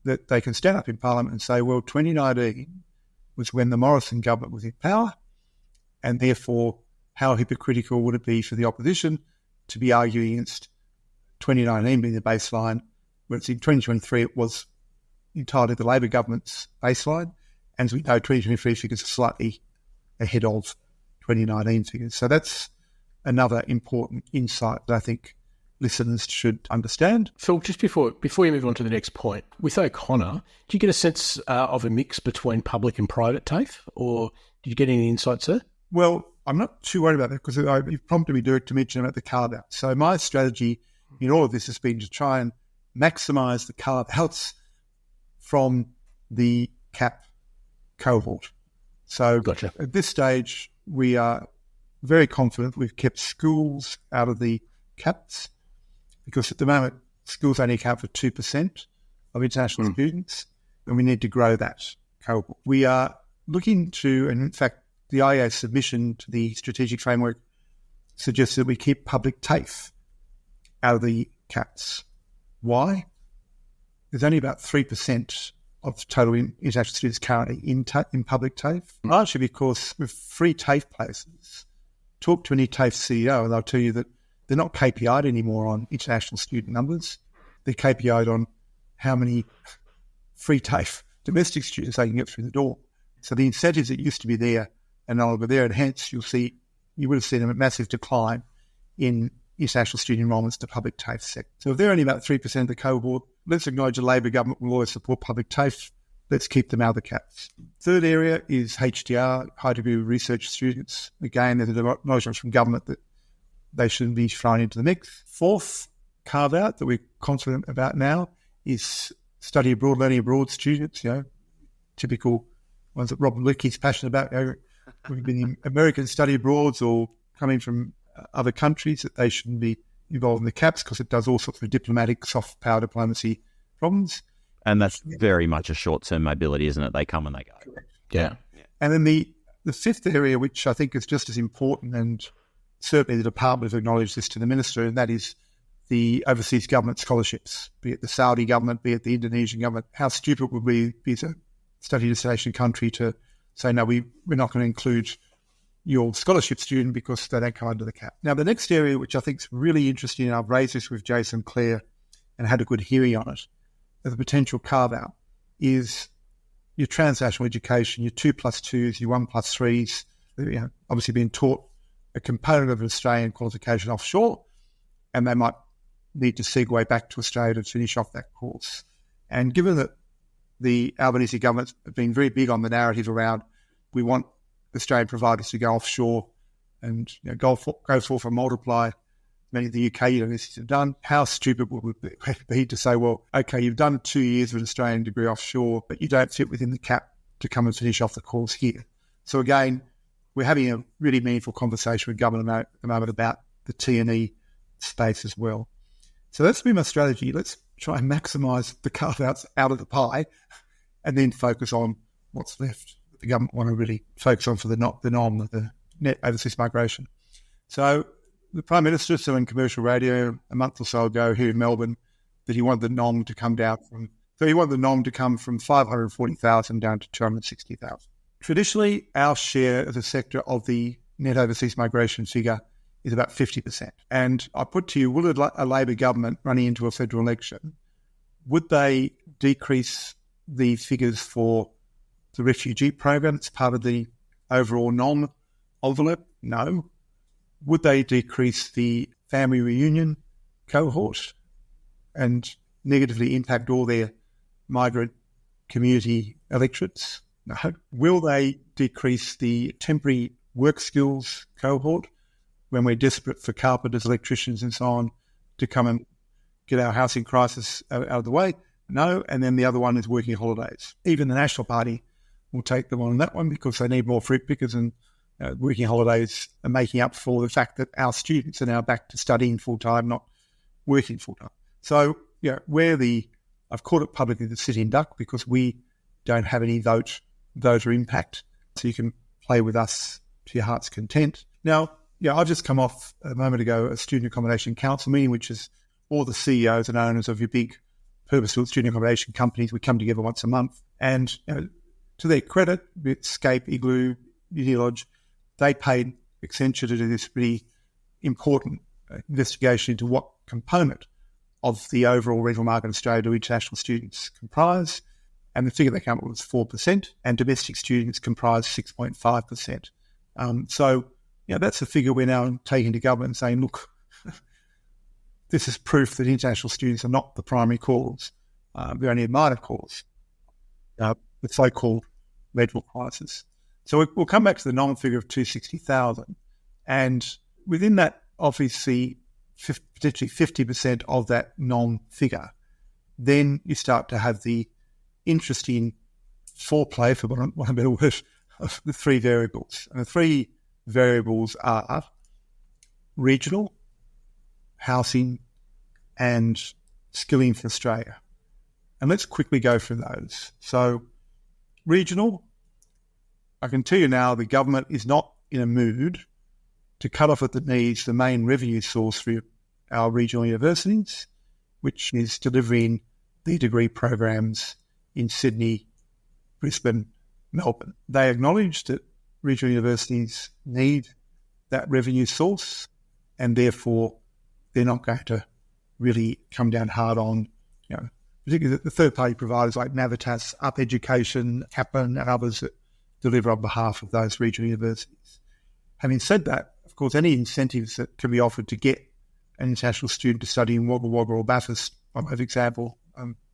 A: that they can stand up in Parliament and say, well, 2019 was when the Morrison government was in power, and therefore how hypocritical would it be for the opposition to be arguing against 2019 being the baseline, whereas in 2023 it was entirely the Labor government's baseline, and as we know, 2023 figures are slightly ahead of 2019 figures. So that's another important insight that I think listeners should understand.
B: Phil, just before you move on to the next point, with O'Connor, do you get a sense of a mix between public and private TAFE, or did you get any insights there?
A: Well, I'm not too worried about that because you've prompted me to mention about the carve-out. So my strategy in all of this has been to try and maximise the carve-outs from the cap cohort. So
B: Gotcha.
A: At this stage, we are very confident we've kept schools out of the caps, because at the moment, schools only account for 2% of international students, and we need to grow that cohort. We are looking to, and in fact, the IEA submission to the strategic framework suggests that we keep public TAFE out of the caps. Why? There's only about 3% of total international students currently in public TAFE, largely because with free TAFE places, talk to any TAFE CEO and they'll tell you that they're not KPI'd anymore on international student numbers. They're KPI'd on how many free TAFE domestic students they can get through the door. So the incentives that used to be there are no longer there, and hence you would have seen a massive decline in international student enrolments to public TAFE sector. So if they're only about 3% of the cohort, let's acknowledge the Labor government will always support public TAFE. Let's keep them out of the caps. Third area is HDR, high degree research students. Again, there's an acknowledgement from government that they shouldn't be thrown into the mix. Fourth carve-out that we're confident about now is study abroad, learning abroad students, typical ones that Rob Licky's passionate about. We've been in American study abroads or coming from other countries, that they shouldn't be involved in the caps because it does all sorts of diplomatic, soft power diplomacy problems.
C: And that's very much a short-term mobility, isn't it? They come and they go.
A: Correct.
B: Yeah.
A: And then the fifth area, which I think is just as important, and certainly the department has acknowledged this to the minister, and that is the overseas government scholarships, be it the Saudi government, be it the Indonesian government. How stupid would we be as a study destination country to say, no, we're not going to include your scholarship student because they don't come under the cap. Now, the next area, which I think is really interesting, and I've raised this with Jason Clare and had a good hearing on it, as a potential carve-out, is your transnational education, your 2+2s, your 1+3s, obviously being taught a component of an Australian qualification offshore, and they might need to segue back to Australia to finish off that course. And given that the Albanese government have been very big on the narrative around we want Australian providers to go offshore and go forth and multiply, many of the UK universities have done, how stupid would it be to say, well, okay, you've done 2 years of an Australian degree offshore, but you don't fit within the cap to come and finish off the course here. So again, we're having a really meaningful conversation with government at the moment about the T&E space as well. So that's been my strategy. Let's try and maximise the carve-outs out of the pie and then focus on what's left. The government want to really focus on for the NOM, the net overseas migration. So the Prime Minister said on commercial radio a month or so ago here in Melbourne that he wanted the NOM to come down from 540,000 down to 260,000. Traditionally, our share as a sector of the net overseas migration figure is about 50%. And I put to you, will a Labor government running into a federal election, would they decrease the figures for the refugee program that's part of the overall NOM envelope? No. Would they decrease the family reunion cohort and negatively impact all their migrant community electorates? No. Will they decrease the temporary work skills cohort when we're desperate for carpenters, electricians and so on to come and get our housing crisis out of the way? No. And then the other one is working holidays. Even the National Party will take them on that one because they need more fruit pickers, and working holidays are making up for the fact that our students are now back to studying full-time, not working full-time. So, I've called it publicly the sitting duck because we don't have any voter impact. So you can play with us to your heart's content. Now, I've just come off a moment ago a Student Accommodation Council meeting, which is all the CEOs and owners of your big purpose-built student accommodation companies. We come together once a month. And to their credit, Scape, Igloo, Unity Lodge, they paid Accenture to do this really important investigation into what component of the overall rental market in Australia do international students comprise. And the figure they came up with was 4%, and domestic students comprise 6.5%. So, that's the figure we're now taking to government and saying, look, this is proof that international students are not the primary cause. They're only a minor cause, the so-called rental crisis. So we'll come back to the NOM figure of 260,000. And within that, obviously, potentially 50% of that NOM figure, then you start to have the interesting foreplay, for want of a better word, of the three variables. And the three variables are regional, housing, and skilling for Australia. And let's quickly go through those. So regional, I can tell you now the government is not in a mood to cut off at the knees the main revenue source for our regional universities, which is delivering the degree programs in Sydney, Brisbane, Melbourne. They acknowledge that regional universities need that revenue source, and therefore they're not going to really come down hard on, particularly the third-party providers like Navitas, Up Education, Kaplan, and others that deliver on behalf of those regional universities. Having said that, of course, any incentives that can be offered to get an international student to study in Wagga Wagga or Bathurst, by way of example,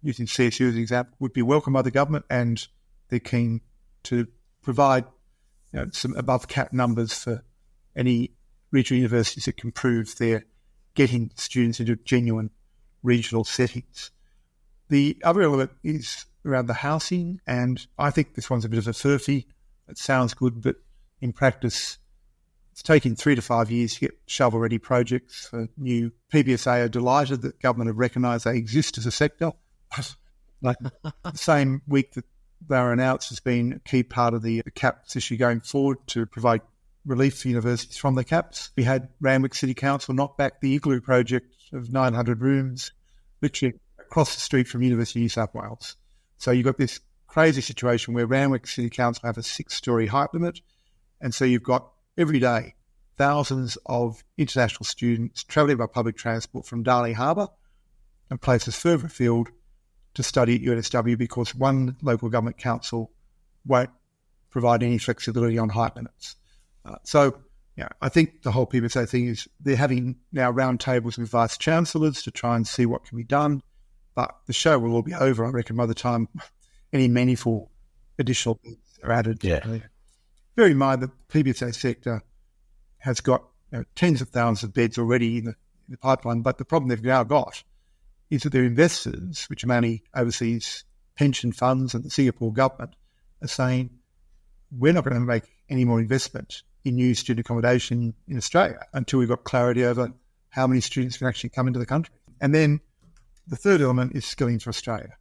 A: using CSU as an example, would be welcomed by the government, and they're keen to provide some above-cap numbers for any regional universities that can prove they're getting students into genuine regional settings. The other element is around the housing, and I think this one's a bit of a furphy. It sounds good, but in practice, it's taking 3 to 5 years to get shovel-ready projects for new. PBSA are delighted that government have recognised they exist as a sector. Like the same week that they were announced as being a key part of the caps issue going forward to provide relief for universities from the caps. We had Randwick City Council knock back the Igloo project of 900 rooms, literally across the street from University of New South Wales. So you've got this crazy situation where Randwick City Council have a 6-storey height limit, and so you've got every day thousands of international students travelling by public transport from Darling Harbour and places further afield to study at UNSW because one local government council won't provide any flexibility on height limits. I think the whole PBSA thing is they're having now roundtables with vice chancellors to try and see what can be done, but the show will all be over, I reckon, by the time any meaningful additional beds are added.
B: Yeah.
A: Bear in mind the PBSA sector has got tens of thousands of beds already in the pipeline, but the problem they've now got is that their investors, which are mainly overseas pension funds and the Singapore government, are saying, we're not going to make any more investment in new student accommodation in Australia until we've got clarity over how many students can actually come into the country. And then the third element is skilling for Australia.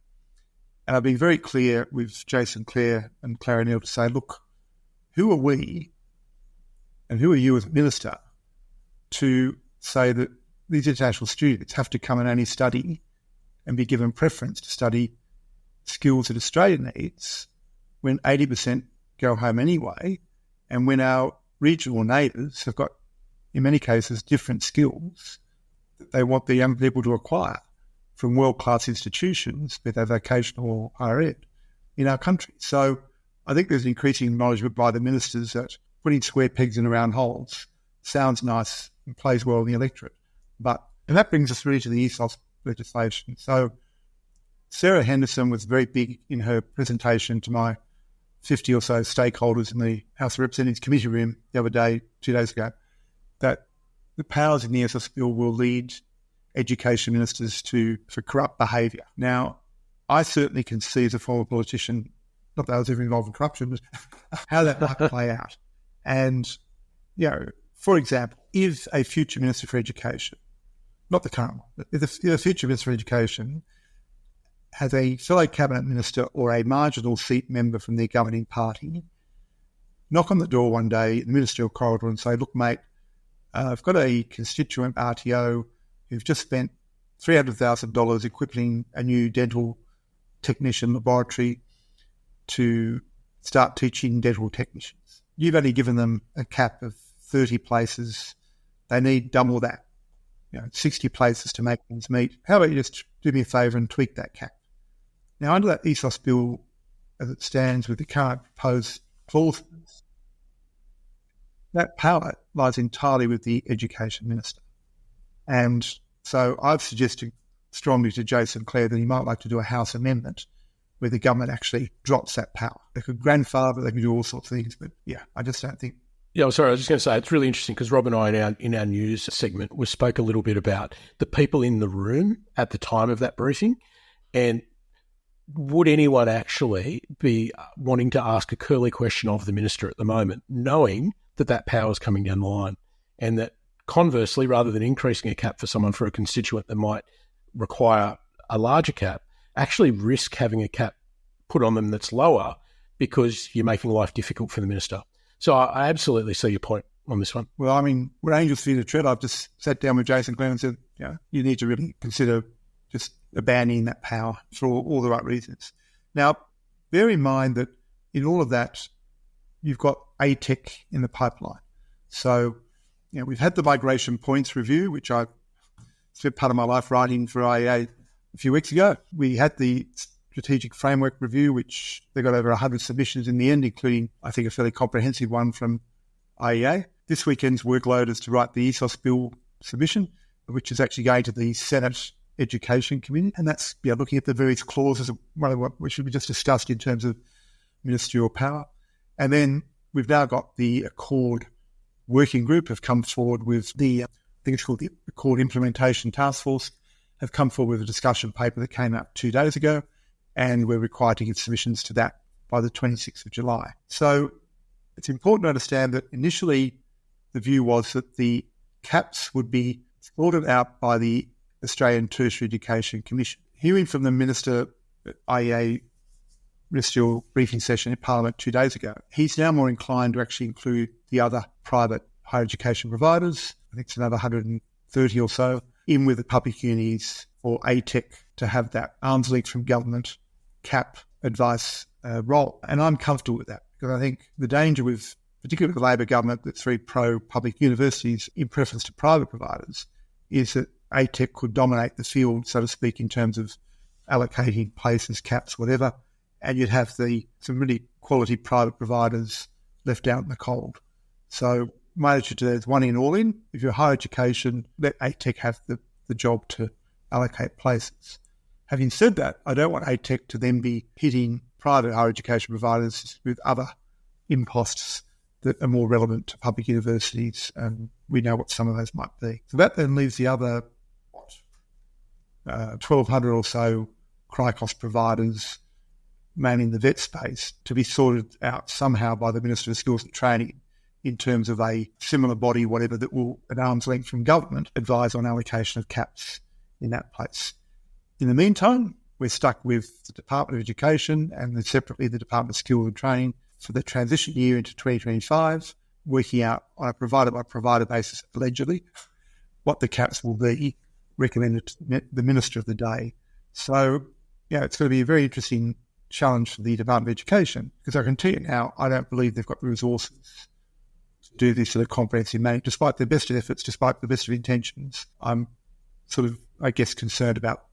A: And I've been very clear with Jason Clare and Clara Neal to say, look, who are we and who are you as a minister to say that these international students have to come and only study and be given preference to study skills that Australia needs when 80% go home anyway, and when our regional neighbours have got, in many cases, different skills that they want the young people to acquire from world-class institutions, be they vocational or higher ed, in our country. So I think there's an increasing acknowledgement by the ministers that putting square pegs in round holes sounds nice and plays well in the electorate. And that brings us really to the ESOS legislation. So Sarah Henderson was very big in her presentation to my 50 or so stakeholders in the House of Representatives committee room the other day, 2 days ago, that the powers in the ESOS bill will lead education ministers for corrupt behaviour. Now, I certainly can see as a former politician, not that I was ever involved in corruption, but how that might play out. And, for example, if a future Minister for Education, not the current one, but if a future Minister for Education has a fellow Cabinet Minister or a marginal seat member from their governing party knock on the door one day in the ministerial corridor and say, look, mate, I've got a constituent RTO who've just spent $300,000 equipping a new dental technician laboratory to start teaching dental technicians. You've only given them a cap of 30 places. They need double that, 60 places to make things meet. How about you just do me a favour and tweak that cap? Now, under that ESOS bill, as it stands with the current proposed clauses, that power lies entirely with the Education Minister. And so I've suggested strongly to Jason Clare that he might like to do a House amendment where the government actually drops that power. They could grandfather, they could do all sorts of things, but I just don't think.
B: Yeah, I'm sorry, I was just going to say, it's really interesting because Rob and I in our news segment, we spoke a little bit about the people in the room at the time of that briefing, and would anyone actually be wanting to ask a curly question of the minister at the moment, knowing that power is coming down the line, and that conversely, rather than increasing a cap for someone for a constituent that might require a larger cap, actually risk having a cap put on them that's lower because you're making life difficult for the minister. So I absolutely see your point on this one.
A: Well, I mean, we're angels fear the tread. I've just sat down with Jason Glenn and said, you need to really consider just abandoning that power for all the right reasons. Now, bear in mind that in all of that, you've got ATEC in the pipeline. So, we've had the migration points review, which I spent part of my life writing for IEA a few weeks ago. We had the strategic framework review, which they got over 100 submissions in the end, including, I think, a fairly comprehensive one from IEA. This weekend's workload is to write the ESOS bill submission, which is actually going to the Senate Education Committee. And that's looking at the various clauses of which we just discussed in terms of ministerial power. And then we've now got the Accord Working Group have come forward with I think it's called the Accord Implementation Task Force, have come forward with a discussion paper that came out 2 days ago, and we're required to give submissions to that by the 26th of July. So it's important to understand that initially the view was that the caps would be sorted out by the Australian Tertiary Education Commission. Hearing from the Minister at IEA ministerial briefing session in Parliament 2 days ago, he's now more inclined to actually include the other private higher education providers, I think it's another 130 or so, in with the public unis or ATEC to have that arm's length from government cap advice role. And I'm comfortable with that because I think the danger with, particularly with the Labor government that's very pro-public universities in preference to private providers, is that ATEC could dominate the field, so to speak, in terms of allocating places, caps, whatever, and you'd have some really quality private providers left out in the cold. So my attitude to that is one in, all in. If you're higher education, let ATEC have the job to allocate places. Having said that, I don't want ATEC to then be hitting private higher education providers with other imposts that are more relevant to public universities, and we know what some of those might be. So that then leaves the other 1,200 or so CRICOS providers manning the vet space to be sorted out somehow by the Minister of Skills and Training in terms of a similar body, whatever, that will, at arm's length from government, advise on allocation of caps in that place. In the meantime, we're stuck with the Department of Education and then separately the Department of Skills and Training for the transition year into 2025, working out on a provider-by-provider basis, allegedly, what the caps will be recommended to the Minister of the day. So, it's going to be a very interesting challenge for the Department of Education, because I can tell you now, I don't believe they've got the resources to do this in a comprehensive manner, despite their best efforts, despite the best of intentions. I'm sort of, concerned about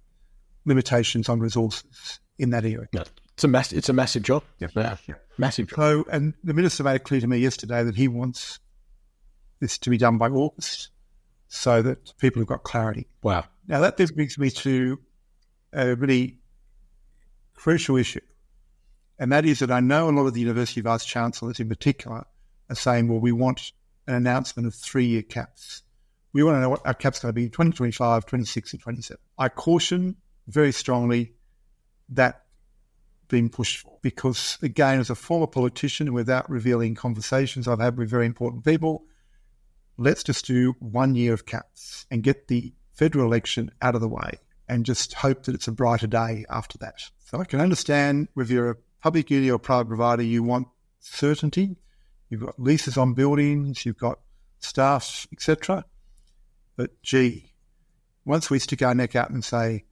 A: limitations on resources in that area.
B: No, it's a massive job. Yeah. Massive job.
A: So, and the Minister made it clear to me yesterday that he wants this to be done by August so that people have got clarity.
B: Wow.
A: Now, that then brings me to a really crucial issue, and that is that I know a lot of the University Vice-Chancellors in particular are saying, well, we want an announcement of 3-year caps. We want to know what our cap's going to be in 2025, 26 and 27. I caution very strongly that being pushed for, because, again, as a former politician and without revealing conversations I've had with very important people, let's just do 1 year of caps and get the federal election out of the way and just hope that it's a brighter day after that. So I can understand whether you're a public uni or private provider, you want certainty. You've got leases on buildings, you've got staff, etc. But once we stick our neck out and say,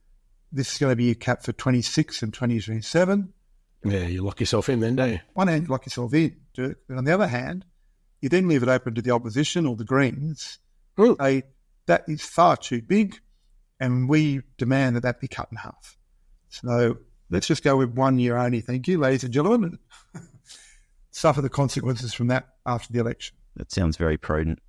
A: this is going to be a cap for 26 and 2027.
B: Yeah, you lock yourself in then, don't you?
A: One hand, you lock yourself in, Dirk. But on the other hand, you then leave it open to the opposition or the Greens. Say, that is far too big, and we demand that be cut in half. So let's just go with 1 year only, thank you, ladies and gentlemen, and suffer the consequences from that after the election.
C: That sounds very prudent.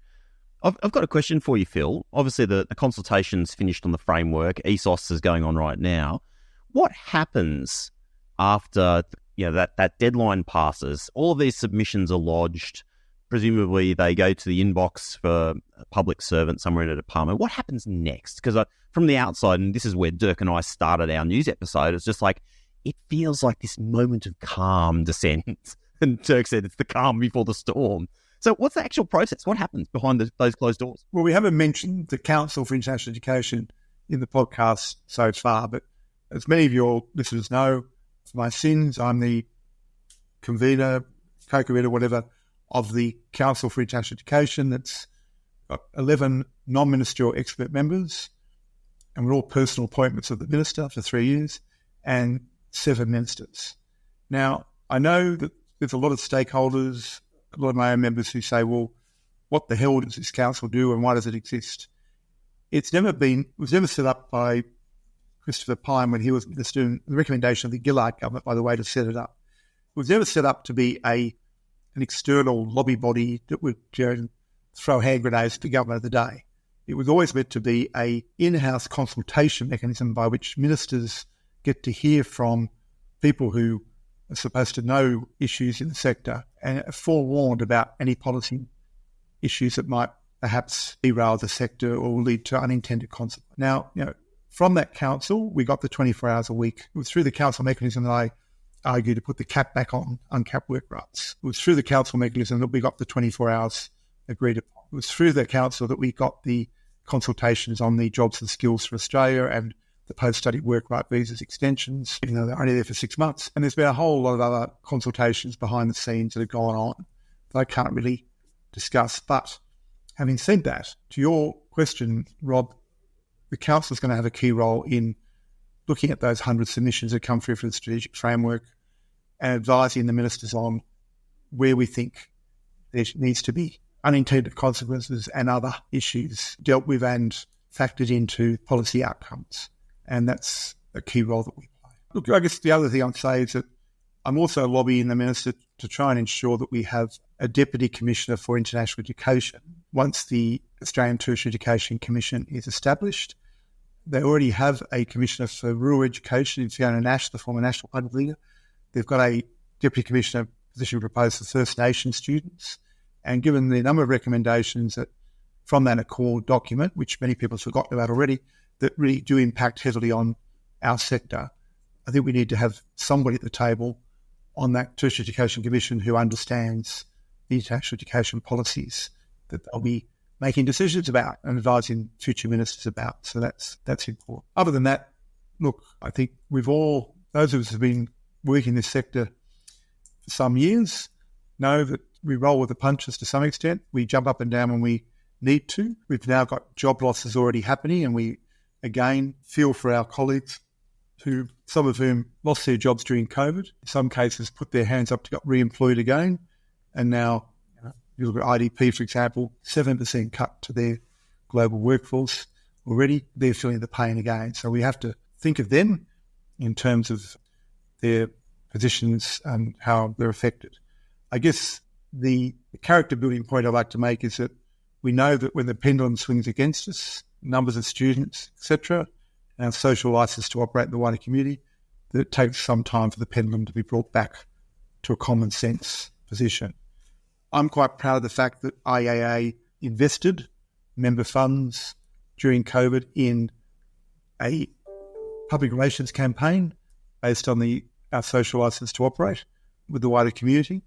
C: I've got a question for you, Phil. Obviously, the consultation's finished on the framework. ESOS is going on right now. What happens after that deadline passes? All of these submissions are lodged. Presumably, they go to the inbox for a public servant somewhere in a department. What happens next? Because from the outside, and this is where Dirk and I started our news episode, it's just like, it feels like this moment of calm descends. And Dirk said it's the calm before the storm. So what's the actual process? What happens behind those closed doors?
A: Well, we haven't mentioned the Council for International Education in the podcast so far, but as many of your listeners know, for my sins, I'm the convener, co-convener, whatever, of the Council for International Education. That's got 11 non-ministerial expert members, and we're all personal appointments of the Minister for 3 years. And 7 ministers. Now, I know that there's a lot of stakeholders, a lot of my own members who say, well, what the hell does this council do and why does it exist? It was never set up by Christopher Pyne when he was doing the recommendation of the Gillard government, by the way, to set it up. It was never set up to be an external lobby body that would throw hand grenades at the government of the day. It was always meant to be an in-house consultation mechanism by which ministers get to hear from people who are supposed to know issues in the sector and are forewarned about any policy issues that might perhaps derail the sector or lead to unintended consequences. Now, from that council, we got the 24 hours a week. It was through the council mechanism that I argued to put the cap back on uncapped work rights. It was through the council mechanism that we got the 24 hours agreed upon. It was through the council that we got the consultations on the jobs and skills for Australia and the post-study work right visas extensions, even though they're only there for 6 months. And there's been a whole lot of other consultations behind the scenes that have gone on that I can't really discuss. But having said that, to your question, Rob, the council is going to have a key role in looking at those 100 submissions that come through for the strategic framework and advising the ministers on where we think there needs to be unintended consequences and other issues dealt with and factored into policy outcomes. And that's a key role that we play. Look, I guess the other thing I'd say is that I'm also lobbying the minister to try and ensure that we have a Deputy Commissioner for International Education. Once the Australian Tertiary Education Commission is established, they already have a Commissioner for Rural Education in Fiona Nash, the former National Party leader. They've got a Deputy Commissioner position proposed for First Nations students. And given the number of recommendations that from that Accord document, which many people have forgotten about already, that really do impact heavily on our sector, I think we need to have somebody at the table on that Tertiary Education Commission who understands the international education policies that they'll be making decisions about and advising future ministers about. So that's important. Other than that, look, I think those of us who have been working in this sector for some years know that we roll with the punches to some extent. We jump up and down when we need to. We've now got job losses already happening, and we, again, feel for our colleagues some of whom lost their jobs during COVID, in some cases put their hands up to get re-employed again, and now, you look at IDP, for example, 7% cut to their global workforce already. They're feeling the pain again. So we have to think of them in terms of their positions and how they're affected. I guess the character building point I'd like to make is that we know that when the pendulum swings against us, numbers of students, etc., our social license to operate in the wider community, that it takes some time for the pendulum to be brought back to a common sense position. I'm quite proud of the fact that IAA invested member funds during COVID in a public relations campaign based on our social license to operate with the wider community.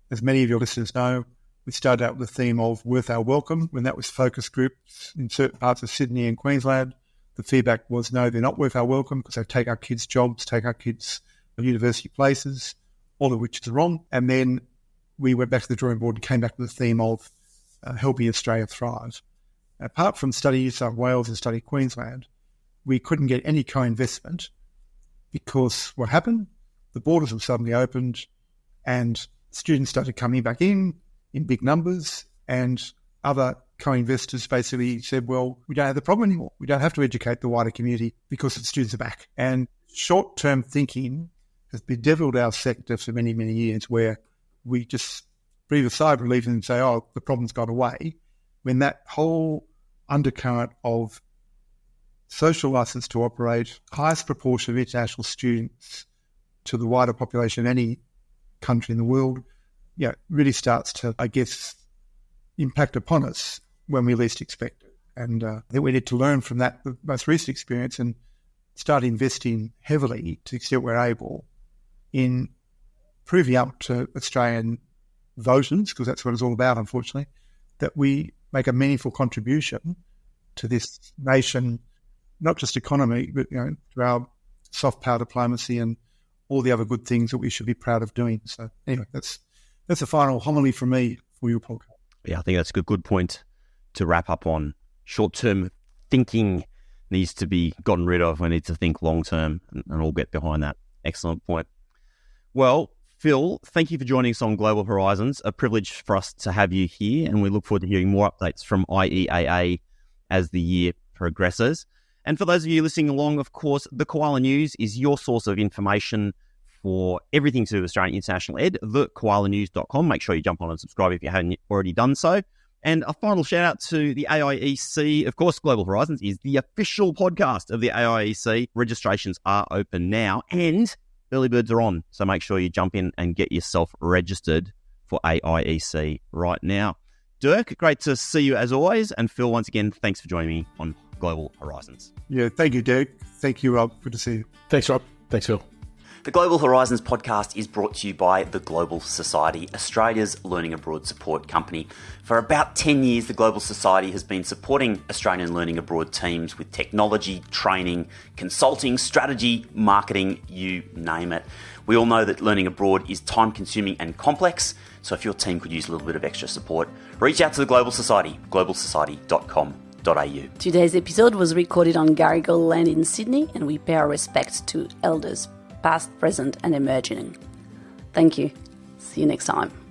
A: As many of your listeners know, we started out with the theme of Worth Our Welcome. When that was focus groups in certain parts of Sydney and Queensland, the feedback was, no, they're not worth our welcome because they take our kids' jobs, take our kids' university places, all of which is wrong. And then we went back to the drawing board and came back with the theme of helping Australia thrive. Apart from Study New South Wales and Study Queensland, we couldn't get any co-investment because what happened? The borders were suddenly opened and students started coming back in big numbers, and other co-investors basically said, well, we don't have the problem anymore. We don't have to educate the wider community because the students are back. And short-term thinking has bedeviled our sector for many, many years, where we just breathe a sigh of relief and say, oh, the problem's gone away, when that whole undercurrent of social license to operate, highest proportion of international students to the wider population of any country in the world, really starts to, I guess, impact upon us when we least expect it. And I think we need to learn from that, the most recent experience, and start investing heavily to the extent we're able in proving up to Australian voters, because that's what it's all about, unfortunately, that we make a meaningful contribution to this nation, not just economy, but to our soft power diplomacy and all the other good things that we should be proud of doing. So anyway, that's a final homily from me for your podcast.
C: Yeah, I think that's a good point to wrap up on. Short-term thinking needs to be gotten rid of. We need to think long-term, and all get behind that. Excellent point. Well, Phil, thank you for joining us on Global Horizons. A privilege for us to have you here, and we look forward to hearing more updates from IEAA as the year progresses. And for those of you listening along, of course, the Koala News is your source of information for everything to do with Australian International Ed, thekoalanews.com. Make sure you jump on and subscribe if you haven't already done so. And a final shout out to the AIEC. Of course, Global Horizons is the official podcast of the AIEC. Registrations are open now and early birds are on. So make sure you jump in and get yourself registered for AIEC right now. Dirk, great to see you as always. And Phil, once again, thanks for joining me on Global Horizons.
A: Yeah, thank you, Dirk. Thank you, Rob. Good to see you.
B: Thanks, Rob. Thanks, Phil.
E: The Global Horizons podcast is brought to you by the Global Society, Australia's learning abroad support company. For about 10 years, the Global Society has been supporting Australian learning abroad teams with technology, training, consulting, strategy, marketing, you name it. We all know that learning abroad is time-consuming and complex, so if your team could use a little bit of extra support, reach out to the Global Society, globalsociety.com.au.
F: Today's episode was recorded on Garigal land in Sydney, and we pay our respects to elders past, present and emerging. Thank you. See you next time.